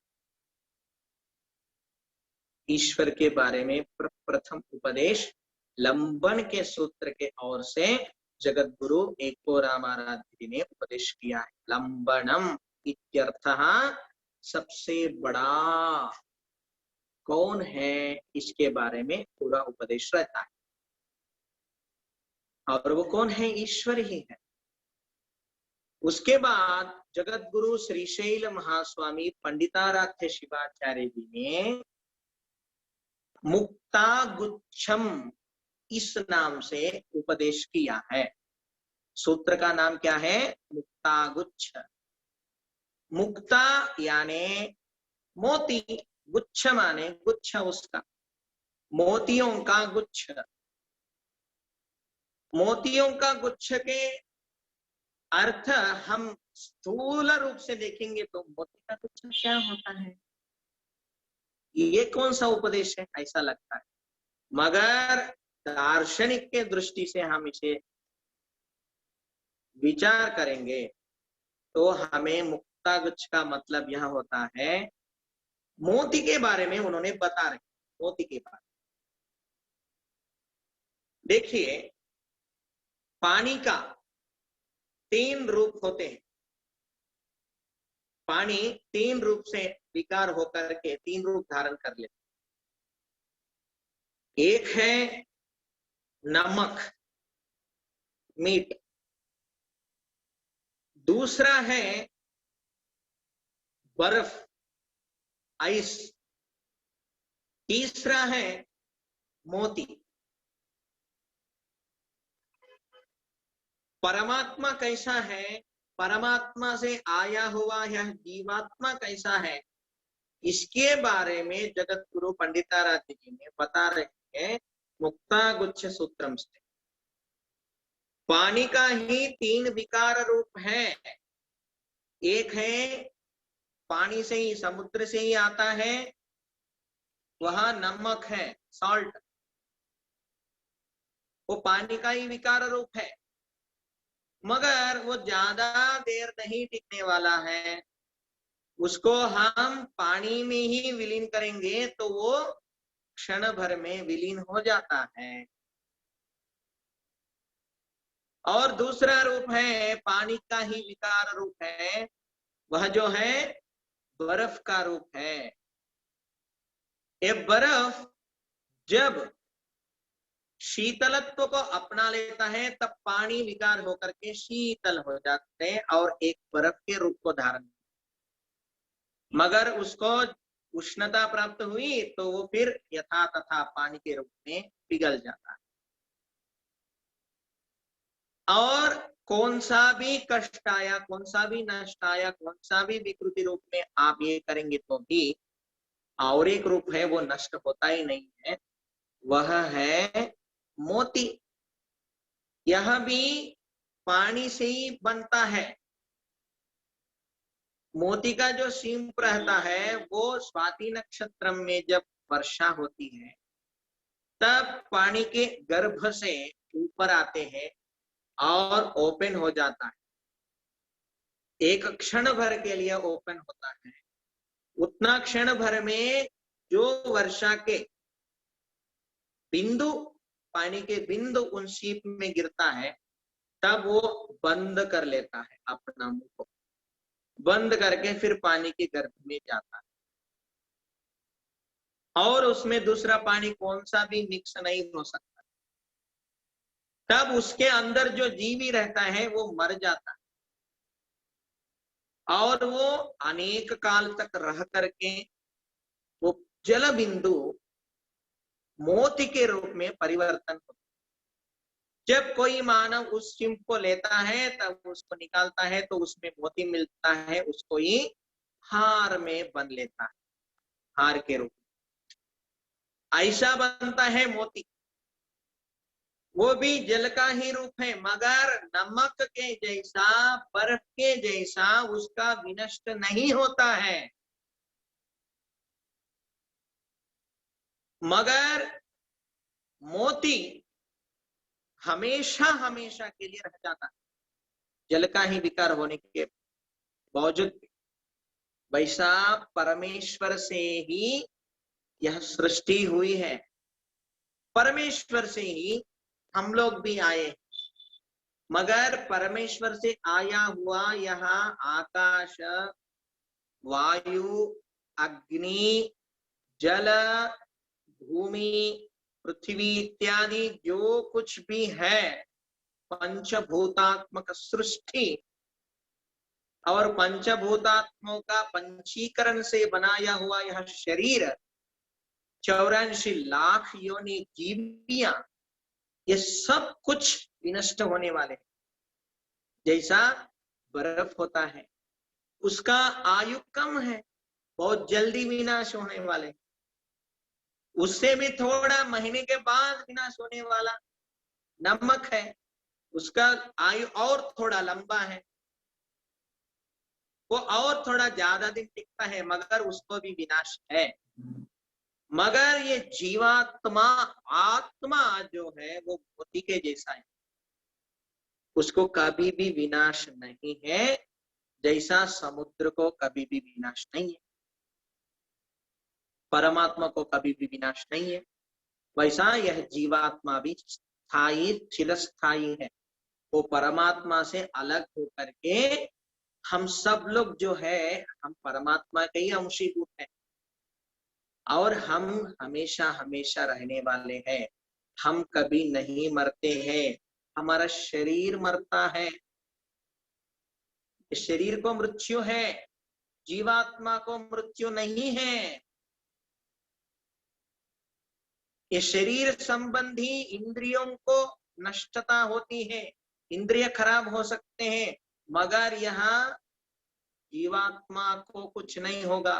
ईश्वर के बारे में प्रथम उपदेश लंबन के सूत्र के ओर से जगत गुरु एको रामाराध्य जी ने उपदेश किया है। लंबनम इत्यर्थः सबसे बड़ा कौन है इसके बारे में पूरा उपदेश रहता है, और वो कौन है? ईश्वर ही है। उसके बाद जगत गुरु श्रीशैल महास्वामी पंडिताराध्य शिवाचार्य जी ने मुक्ता गुच्छम इस नाम से उपदेश किया है। सूत्र का नाम क्या है? मुक्ता गुच्छ। मुक्ता यानी मोती, गुच्छ माने गुच्छ उसका, मोतियों का गुच्छ। मोतियों का गुच्छ के अर्थ हम स्थूल रूप से देखेंगे तो मोती का गुच्छ क्या होता है, ये कौन सा उपदेश है ऐसा लगता है, मगर दार्शनिक के दृष्टि से हम इसे विचार करेंगे तो हमें मुक्ता गुच्छ का मतलब यह होता है, मोती के बारे में उन्होंने बता रहे। मोती के बारे देखिए, पानी का 3 रूप होते हैं। पानी 3 रूप से विकार होकर के 3 रूप धारण कर लेते। एक है नमक, मीठ। दूसरा है बर्फ, आइस। तीसरा है मोती। परमात्मा कैसा है, परमात्मा से आया हुआ यह जीवात्मा कैसा है, इसके बारे में जगत गुरु पंडिताराध्य जी ने बता रहे हैं मुक्ता गुच्छ सूत्रम से। पानी का ही 3 विकार रूप है। एक है पानी से ही, समुद्र से ही आता है, वह नमक है, सॉल्ट। वो पानी का ही विकार रूप है, मगर वो ज्यादा देर नहीं टिकने वाला है। उसको हम पानी में ही विलीन करेंगे तो वो क्षण भर में विलीन हो जाता है। और दूसरा रूप है पानी का ही विकार रूप है, वह जो है बर्फ का रूप है। ये बर्फ जब शीतलत्व को अपना लेता है तब पानी विकार होकर के शीतल हो जाते हैं और एक बर्फ के रूप को धारण, मगर उसको उष्णता प्राप्त हुई तो वो फिर यथा तथा पानी के रूप में पिघल जाता है। और कौन सा भी कष्ट आया, कौन सा भी नष्ट आया, कौन सा भी विकृति रूप में आप ये करेंगे तो भी और एक रूप है वो नष्ट होता ही नहीं है, वह है मोती। यह भी पानी से ही बनता है। मोती का जो सींप रहता है वो स्वाति नक्षत्र में जब वर्षा होती है तब पानी के गर्भ से ऊपर आते हैं और ओपन हो जाता है। एक क्षण भर के लिए ओपन होता है। उतना क्षण भर में जो वर्षा के बिंदु, पानी के बिंदु उन सीप में गिरता है तब वो बंद कर लेता है, अपना मुंह को बंद करके फिर पानी के गर्भ में जाता है। और उसमें दूसरा पानी कौन सा भी मिक्स नहीं हो सकता। तब उसके अंदर जो जीवी रहता है वो मर जाता है और वो अनेक काल तक रह करके वो जल बिंदु मोती के रूप में परिवर्तन होता है। जब कोई मानव उस शिंप को लेता है तब उसको निकालता है तो उसमें मोती मिलता है, उसको ही हार में बन लेता है, हार के रूप में ऐसा बनता है मोती। वो भी जल का ही रूप है, मगर नमक के जैसा, बर्फ के जैसा उसका विनष्ट नहीं होता है। मगर मोती हमेशा हमेशा के लिए रह जाता है, जल का ही विकार होने के बावजूद। वैसा परमेश्वर से ही यह सृष्टि हुई है, परमेश्वर से ही हम लोग भी आए। मगर परमेश्वर से आया हुआ यह आकाश, वायु, अग्नि, जल, भूमि, पृथ्वी इत्यादि जो कुछ भी है, पंचभूतात्मक सृष्टि और पंचभूतात्मों का पंचीकरण से बनाया हुआ यह शरीर, 84 लाख योनि जीवियां, ये सब कुछ विनष्ट होने वाले। जैसा बर्फ होता है, उसका आयु कम है, बहुत जल्दी विनाश होने वाले। उससे भी थोड़ा महीने के बाद विनाश होने वाला नमक है, उसका आयु और थोड़ा लंबा है, वो और थोड़ा ज्यादा दिन टिकता है, मगर उसको भी विनाश है। मगर ये जीवात्मा, आत्मा जो है वो मोती के जैसा है, उसको कभी भी विनाश नहीं है। जैसा समुद्र को कभी भी विनाश नहीं है, परमात्मा को कभी भी विनाश नहीं है, वैसा यह जीवात्मा भी स्थायी चिरस्थायी है। वो परमात्मा से अलग होकर के, हम सब लोग जो है हम परमात्मा के ही अंशीभूत हैं और हम हमेशा हमेशा रहने वाले हैं। हम कभी नहीं मरते हैं, हमारा शरीर मरता है, शरीर को मृत्यु है, जीवात्मा को मृत्यु नहीं है। ये शरीर संबंधी इंद्रियों को नष्टता होती है, इंद्रिय खराब हो सकते हैं, मगर यहाँ जीवात्मा को कुछ नहीं होगा।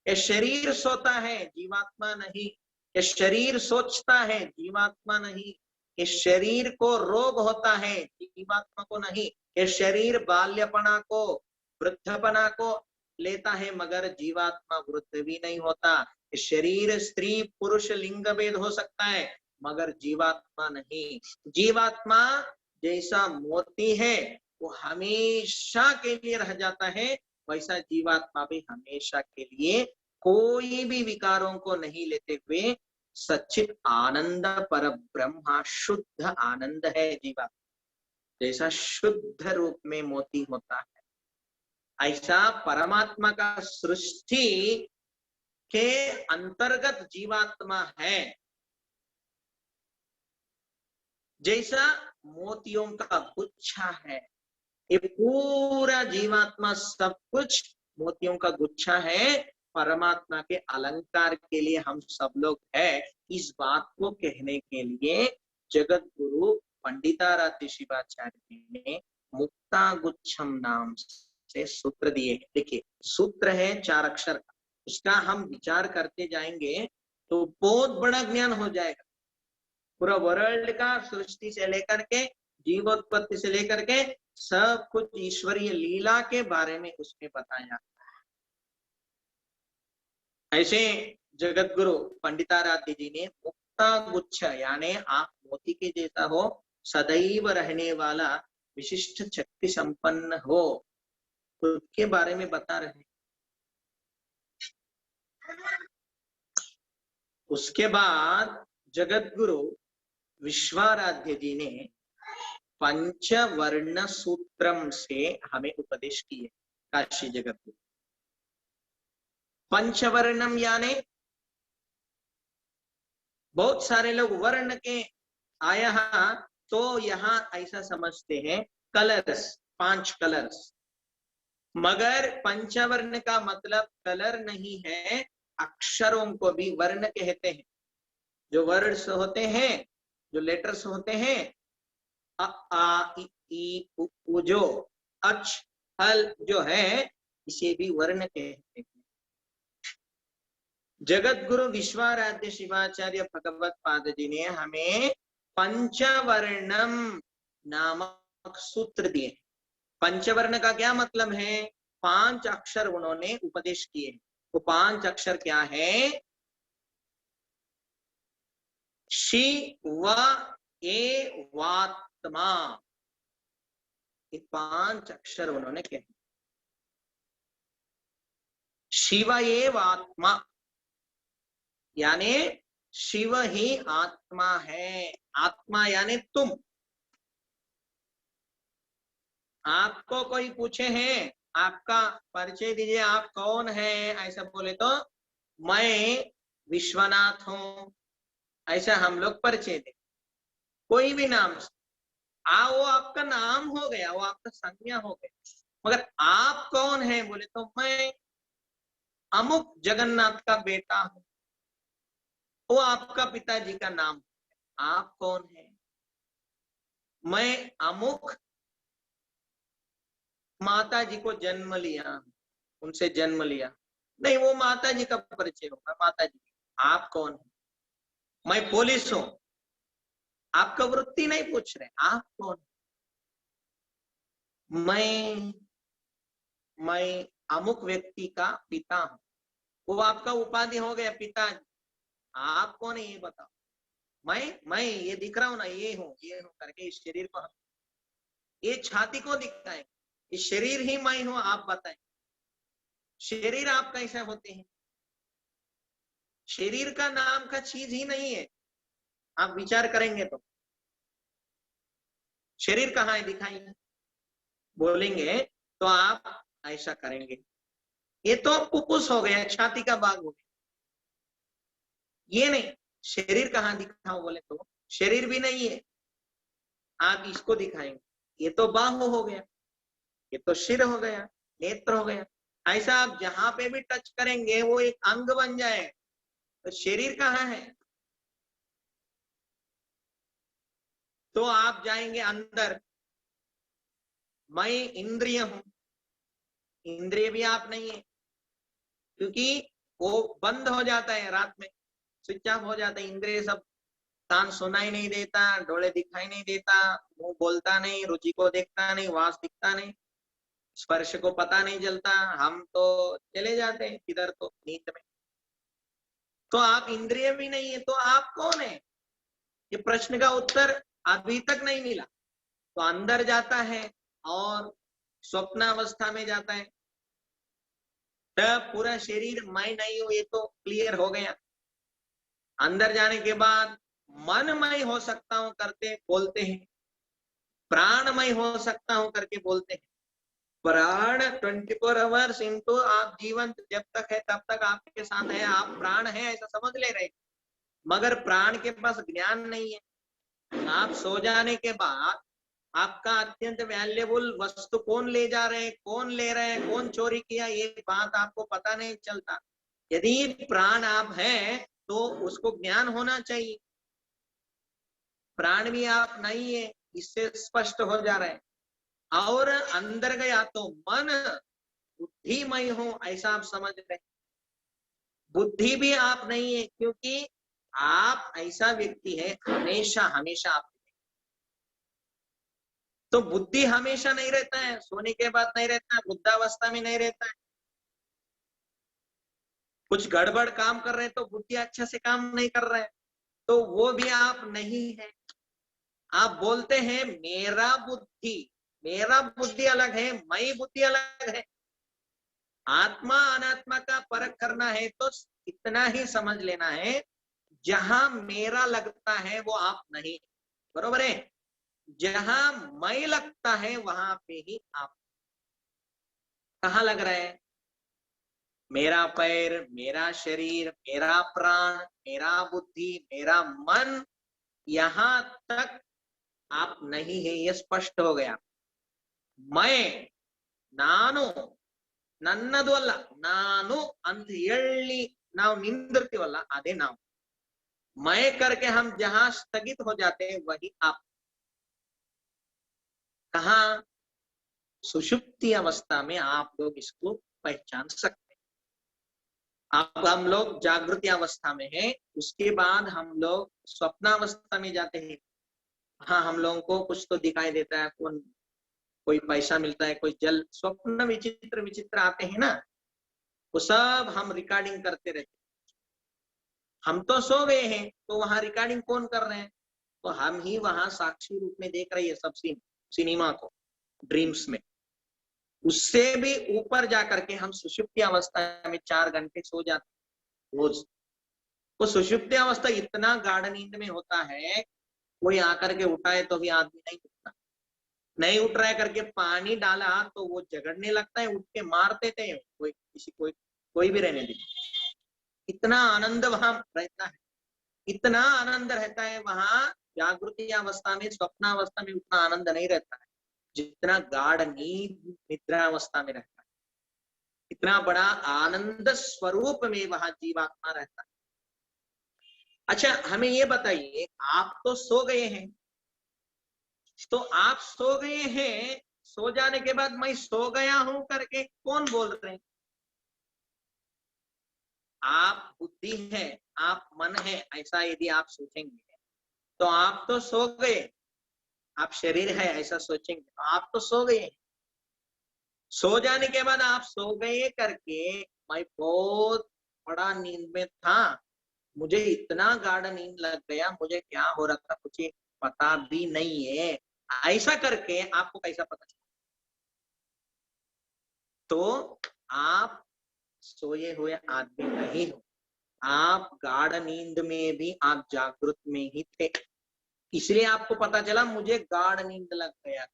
ये शरीर सोता है, जीवात्मा नहीं। ये शरीर सोचता है, जीवात्मा नहीं। ये शरीर को रोग होता है, जीवात्मा को नहीं। ये शरीर बाल्यपना को, वृद्धपना को लेता है, मगर जीवात्मा वृद्ध भी नहीं होता। ये शरीर स्त्री पुरुष लिंग भेद हो सकता है, मगर जीवात्मा नहीं। जीवात्मा जैसा मोती है वो हमेशा के लिए रह जाता है, वैसा जीवात्मा भी हमेशा के लिए कोई भी विकारों को नहीं लेते हुए सच्चित आनंद पर ब्रह्मा, शुद्ध आनंद है जीवात्मा। जैसा शुद्ध रूप में मोती होता है, ऐसा परमात्मा का सृष्टि के अंतर्गत जीवात्मा है। जैसा मोतियों का गुच्छा है, ये पूरा जीवात्मा सब कुछ मोतियों का गुच्छा है, परमात्मा के अलंकार के लिए हम सब लोग है। इस बात को कहने के लिए जगत गुरु पंडिताराध्य शिवाचार्य जी ने मुक्ता गुच्छम नाम से सूत्र दिए। देखिए, सूत्र है 4 अक्षर का, उसका हम विचार करते जाएंगे तो बहुत बड़ा ज्ञान हो जाएगा। पूरा वर्ल्ड का, सृष्टि से लेकर के, जीवोत्पत्ति से लेकर के सब कुछ ईश्वरीय लीला के बारे में उसमें बताया। ऐसे जगत गुरु पंडिताराध्य जी ने मुक्ता गुच्छ, यानी आप मोती के जैसा हो, सदैव रहने वाला, विशिष्ट शक्ति संपन्न हो, उसके बारे में बता रहे हैं। उसके बाद जगत गुरु विश्वाराध्य जी ने पंचवर्ण सूत्रम से हमें उपदेश किए। काशी जगत गुरु पंचवर्णम, यानी बहुत सारे लोग वर्ण के आया तो यहाँ ऐसा समझते हैं कलर्स, 5 कलर्स, मगर पंचवर्ण का मतलब कलर नहीं है, अक्षरों को भी वर्ण कहते हैं। जो वर्ड्स होते हैं, जो लेटर्स होते हैं, अ आ इ ई उ ऊ, जो अच हल जो है, इसे भी वर्ण कहते हैं। जगत गुरु विश्वाराध्य शिवाचार्य भगवत पाद जी ने हमें पंचवर्णम नामक सूत्र दिए। पंचवर्ण का क्या मतलब है? 5 अक्षर उन्होंने उपदेश किए। वो 5 अक्षर क्या है? शिव ए वात्मा, ये 5 अक्षर उन्होंने कहे। शिव एव आत्मा, यानी शिव ही आत्मा है। आत्मा यानी तुम। आपको कोई पूछे हैं, आपका परिचय दीजिए, आप कौन है, ऐसा बोले तो मैं विश्वनाथ हूं, ऐसा हम लोग परिचय दे, कोई भी नाम से। वो आपका नाम हो गया, वो आपका संज्ञा हो गया। मगर आप कौन है बोले तो मैं अमुक जगन्नाथ का बेटा हूं, वो आपका पिताजी का नाम। आप कौन है? मैं अमुक माता जी को जन्म लिया, उनसे जन्म लिया। नहीं, वो माता जी का परिचय होगा, माता जी। आप कौन है? मैं पुलिस हूं। आपका वृत्ति नहीं पूछ रहे, आप कौन? मैं अमुक व्यक्ति का पिता हूं, वो आपका उपाधि हो गया, पिताजी। आप कौन है ये बताओ। मैं ये दिख रहा हूं ना, ये हूं करके इस शरीर को, ये छाती को दिखाएं, इस शरीर ही मैं हूं, आप बताएं शरीर आप कैसे होते हैं? शरीर का नाम का चीज ही नहीं है। आप विचार करेंगे तो शरीर कहाँ है, दिखाइए। बोलेंगे तो आप ऐसा करेंगे, ये तो पुपुस हो गया, छाती का भाग हो गया, ये नहीं। शरीर कहाँ दिखाओ बोले तो शरीर भी नहीं है। आप इसको दिखाएंगे, ये तो बाहु हो गया, ये तो सिर हो गया, नेत्र हो गया। ऐसा आप जहां पे भी टच करेंगे वो एक अंग बन जाए। तो शरीर कहाँ है? तो आप जाएंगे अंदर, मैं इंद्रिय हूं। इंद्रिय भी आप नहीं है, क्योंकि वो बंद हो जाता है रात में, स्विच ऑफ हो जाता है इंद्रिय सब। कान सुनाई नहीं देता, डोले दिखाई नहीं देता, मुंह बोलता नहीं, रुचि को देखता नहीं, वास दिखता नहीं, स्पर्श को पता नहीं चलता, हम तो चले जाते हैं किधर तो नींद में। तो आप इंद्रिय भी नहीं है, तो आप कौन है? ये प्रश्न का उत्तर अभी तक नहीं मिला। तो अंदर जाता है और स्वप्नावस्था में जाता है, तब पूरा शरीर मैं नहीं हूं, ये तो क्लियर हो गया। अंदर जाने के बाद मनमय हो सकता हूं करते बोलते हैं, प्राणमय हो सकता हूं करके बोलते हैं। प्राण 24 आवर्स इनटू आप जीवन जब तक है तब तक आपके साथ है, आप प्राण है ऐसा समझ ले रहे, मगर प्राण के पास ज्ञान नहीं है। आप सो जाने के बाद आपका अत्यंत वैल्यूएबल वस्तु कौन ले जा रहे हैं, कौन ले रहे हैं, कौन चोरी किया, ये बात आपको पता नहीं चलता। यदि प्राण आप हैं तो उसको ज्ञान होना चाहिए। प्राण भी आप नहीं है, इससे स्पष्ट हो जा रहा है। और अंदर गया तो मन बुद्धिमय हूं ऐसा आप समझ रहे। बुद्धि भी आप नहीं है, क्योंकि आप ऐसा व्यक्ति है हमेशा हमेशा आप। तो बुद्धि हमेशा नहीं रहता है, सोने के बाद नहीं रहता है, वृद्धावस्था में नहीं रहता है। कुछ गड़बड़ काम कर रहे हैं तो बुद्धि अच्छा से काम नहीं कर रहा है, तो वो भी आप नहीं है। आप बोलते हैं मेरा बुद्धि अलग है, मैं बुद्धि अलग है। आत्मा अनात्मा का परख करना है तो इतना ही समझ लेना है, जहां मेरा लगता है वो आप नहीं, बरोबर है। जहां मैं लगता है वहां पे ही आप। कहाँ लग रहा है? मेरा पैर, मेरा शरीर, मेरा प्राण, मेरा बुद्धि, मेरा मन, यहां तक आप नहीं है, ये स्पष्ट हो गया। मैं नानु ನನ್ನದು ಅಲ್ಲ, ನಾನು ಅಂತ ಹೇಳಿ ನಾವು ನಿಂದಿರ್ತೀವಲ್ಲ ಅದೇ ನಾವು। मैं करके हम जहां स्थगित हो जाते हैं वही आप। कहा? सुषुप्ति अवस्था में आप लोग इसको पहचान सकते हैं। अब हम लोग जागृति अवस्था में हैं, उसके बाद हम लोग स्वप्नावस्था में जाते हैं। हाँ, हम लोगों को कुछ तो दिखाई देता है, कोई पैसा मिलता है, कोई जल, स्वप्न विचित्र विचित्र आते हैं ना, वो सब हम रिकॉर्डिंग करते रहते। हम तो सो गए हैं, तो वहां रिकॉर्डिंग कौन कर रहे हैं? तो हम ही वहां साक्षी रूप में देख रहे हैं सब सिनेमा को, ड्रीम्स में। उससे भी ऊपर जाकर के हम सुषुप्ति अवस्था में 4 घंटे सो जाते रोज। वो सुषुप्ति अवस्था इतना गाढ़ नींद में होता है, कोई आकर के उठाए तो भी आदमी नहीं उठता, नहीं उठ रहा है करके पानी डाला तो वो झगड़ने लगता है, उठ के मारते थे, कोई भी रहने दे। इतना आनंद वहां रहता है, इतना आनंद रहता है वहां। जागृति अवस्था में, स्वप्नावस्था में उतना आनंद नहीं रहता है जितना गाढ़ नींद निद्रावस्था में रहता है। इतना बड़ा आनंद स्वरूप में वहां जीवात्मा रहता है। अच्छा, हमें ये बताइए, आप तो सो गए हैं, तो आप सो गए हैं, सो जाने के बाद मैं सो गया हूं करके कौन बोल रहे हैं? आप बुद्धि है, आप मन है, ऐसा यदि आप सोचेंगे तो आप तो सो गए, आप शरीर है ऐसा सोचेंगे तो आप तो सो गए। सो जाने के बाद आप सो गए करके, मैं बहुत बड़ा नींद में था, मुझे इतना गाढ़ नींद लग गया, मुझे क्या हो रहा था कुछ पता भी नहीं है, ऐसा करके आपको कैसा पता चला? तो आप सोए हुए आदमी नहीं हो, आप गाढ़ नींद में भी आप जागृत में ही थे, इसलिए आपको पता चला मुझे गाढ़ नींद लग गया,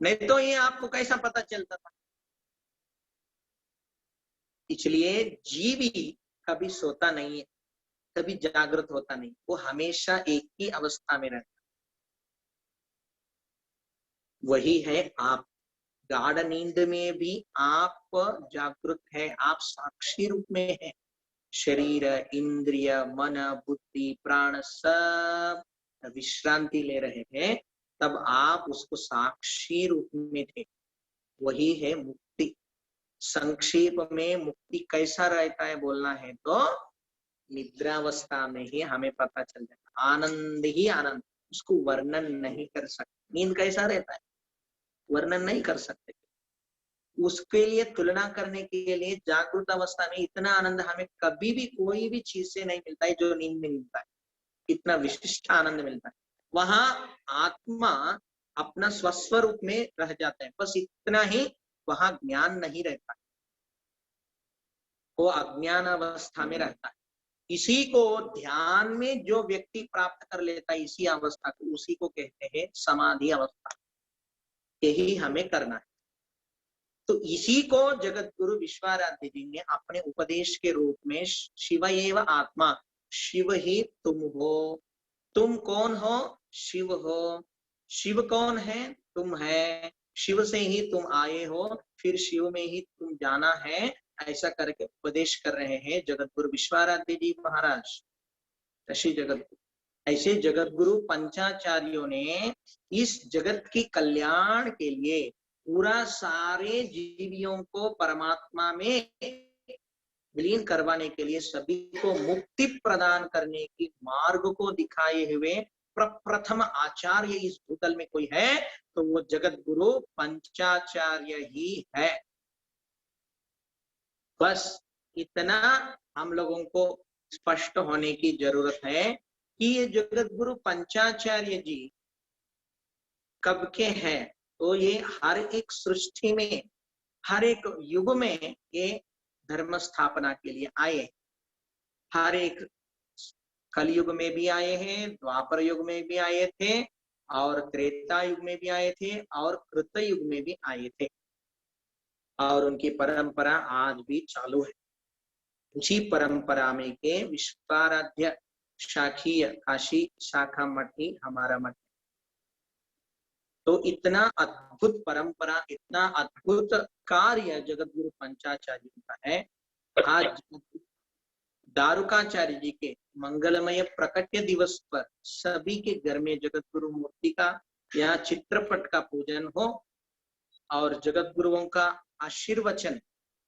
नहीं तो ये आपको कैसा पता चलता था? इसलिए जीव ही कभी सोता नहीं है, कभी जागृत होता नहीं, वो हमेशा एक ही अवस्था में रहता। वही है आप, गाढ़ नींद में भी आप जागृत है, आप साक्षी रूप में है। शरीर, इंद्रिय, मन, बुद्धि, प्राण सब विश्रांति ले रहे हैं, तब आप उसको साक्षी रूप में थे। वही है मुक्ति। संक्षेप में मुक्ति कैसा रहता है बोलना है तो निद्रावस्था में ही हमें पता चल जाता, आनंद ही आनंद, उसको वर्णन नहीं कर सकते। नींद कैसा रहता है वर्णन नहीं कर सकते। उसके लिए तुलना करने के लिए जागृत अवस्था में इतना आनंद हमें कभी भी कोई भी चीज से नहीं मिलता है जो नींद में मिलता है, इतना विशिष्ट आनंद मिलता है। वहां आत्मा अपना स्वस्वरूप में रह जाता है, बस इतना ही, वहां ज्ञान नहीं रहता, वो अज्ञान अवस्था में रहता है। इसी को ध्यान में जो व्यक्ति प्राप्त कर लेता है इसी अवस्था को, उसी को कहते हैं समाधि अवस्था। यही हमें करना है। तो इसी को जगत गुरु विश्वाराध्य जी ने अपने उपदेश के रूप में शिव एव आत्मा, शिव ही तुम हो। तुम कौन हो? शिव हो। शिव कौन है? तुम है। शिव से ही तुम आए हो, फिर शिव में ही तुम जाना है, ऐसा करके उपदेश कर रहे हैं जगत गुरु विश्वाराध्य जी महाराज। ऋषि जगत, ऐसे जगत गुरु पंचाचार्यों ने इस जगत की कल्याण के लिए पूरा सारे जीवियों को परमात्मा में विलीन करवाने के लिए, सभी को मुक्ति प्रदान करने की मार्ग को दिखाए हुए प्रथम आचार्य इस भूतल में कोई है तो वो जगत गुरु पंचाचार्य ही है। बस इतना हम लोगों को स्पष्ट होने की जरूरत है कि ये जगत गुरु पंचाचार्य जी कब के हैं। तो ये हर एक सृष्टि में, हर एक युग में ये धर्म स्थापना के लिए आए। हर एक कलयुग में भी आए हैं, द्वापर युग में भी आए थे, और त्रेता युग में भी आए थे, और कृत युग में भी आए थे, और उनकी परंपरा आज भी चालू है। उसी परंपरा में के विश्वाराध्य शाखीय काशी शाखा मठ ही हमारा मठ। तो इतना अद्भुत परंपरा, इतना अद्भुत कार्य जगत गुरु पंचाचार्य का है। आज दारुकाचार्य जी के मंगलमय प्रकट्य दिवस पर सभी के घर में जगत गुरु मूर्ति का या चित्रपट का पूजन हो, और जगत गुरुओं का आशीर्वचन,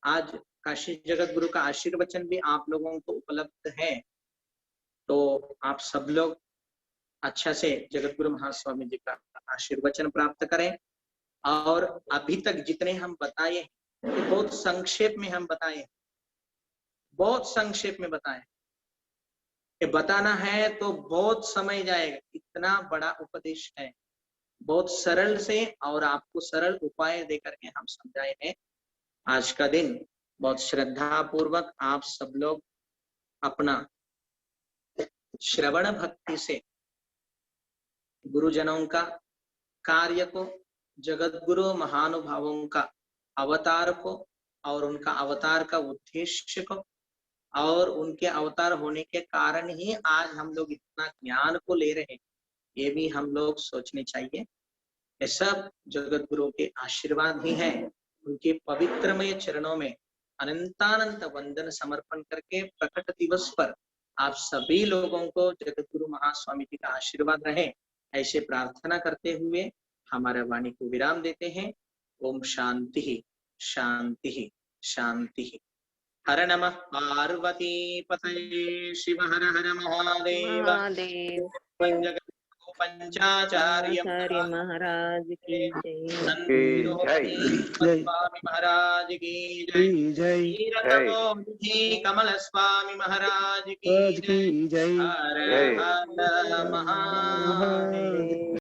आज काशी जगत गुरु का आशीर्वचन भी आप लोगों को उपलब्ध है। तो आप सब लोग अच्छा से जगत गुरु महास्वामी जी का आशीर्वचन प्राप्त करें। और अभी तक जितने हम बताए हैं, बहुत संक्षेप में हम बताए हैं, बहुत संक्षेप में बताए। ये बताना है तो बहुत समय जाएगा, इतना बड़ा उपदेश है। बहुत सरल से और आपको सरल उपाय देकर के हम समझाए हैं। आज का दिन बहुत श्रद्धा पूर्वक आप सब लोग अपना श्रवण भक्ति से गुरुजनों का कार्य को, जगत गुरु महानुभावों का अवतार को और उनका अवतार का उद्देश्य को और उनके अवतार होने के कारण ही आज हम लोग इतना ज्ञान को ले रहे हैं, ये भी हम लोग सोचने चाहिए। ये सब जगत गुरु के आशीर्वाद ही हैं। उनके पवित्रमय चरणों में अनंतानंत वंदन समर्पण करके प्रकट दिवस पर आप सभी लोगों को जगत गुरु महास्वामी जी का आशीर्वाद रहे, ऐसे प्रार्थना करते हुए हमारे वाणी को विराम देते हैं। ओम शांति शांति शांति। हर नमः पार्वती पतये शिव हर हर महादेव। महादेव पंचाचार्य आचार्य महाराज की जय। स्वामी महाराज की जय। कमल स्वामी महाराज की जय। हर हर महादेव।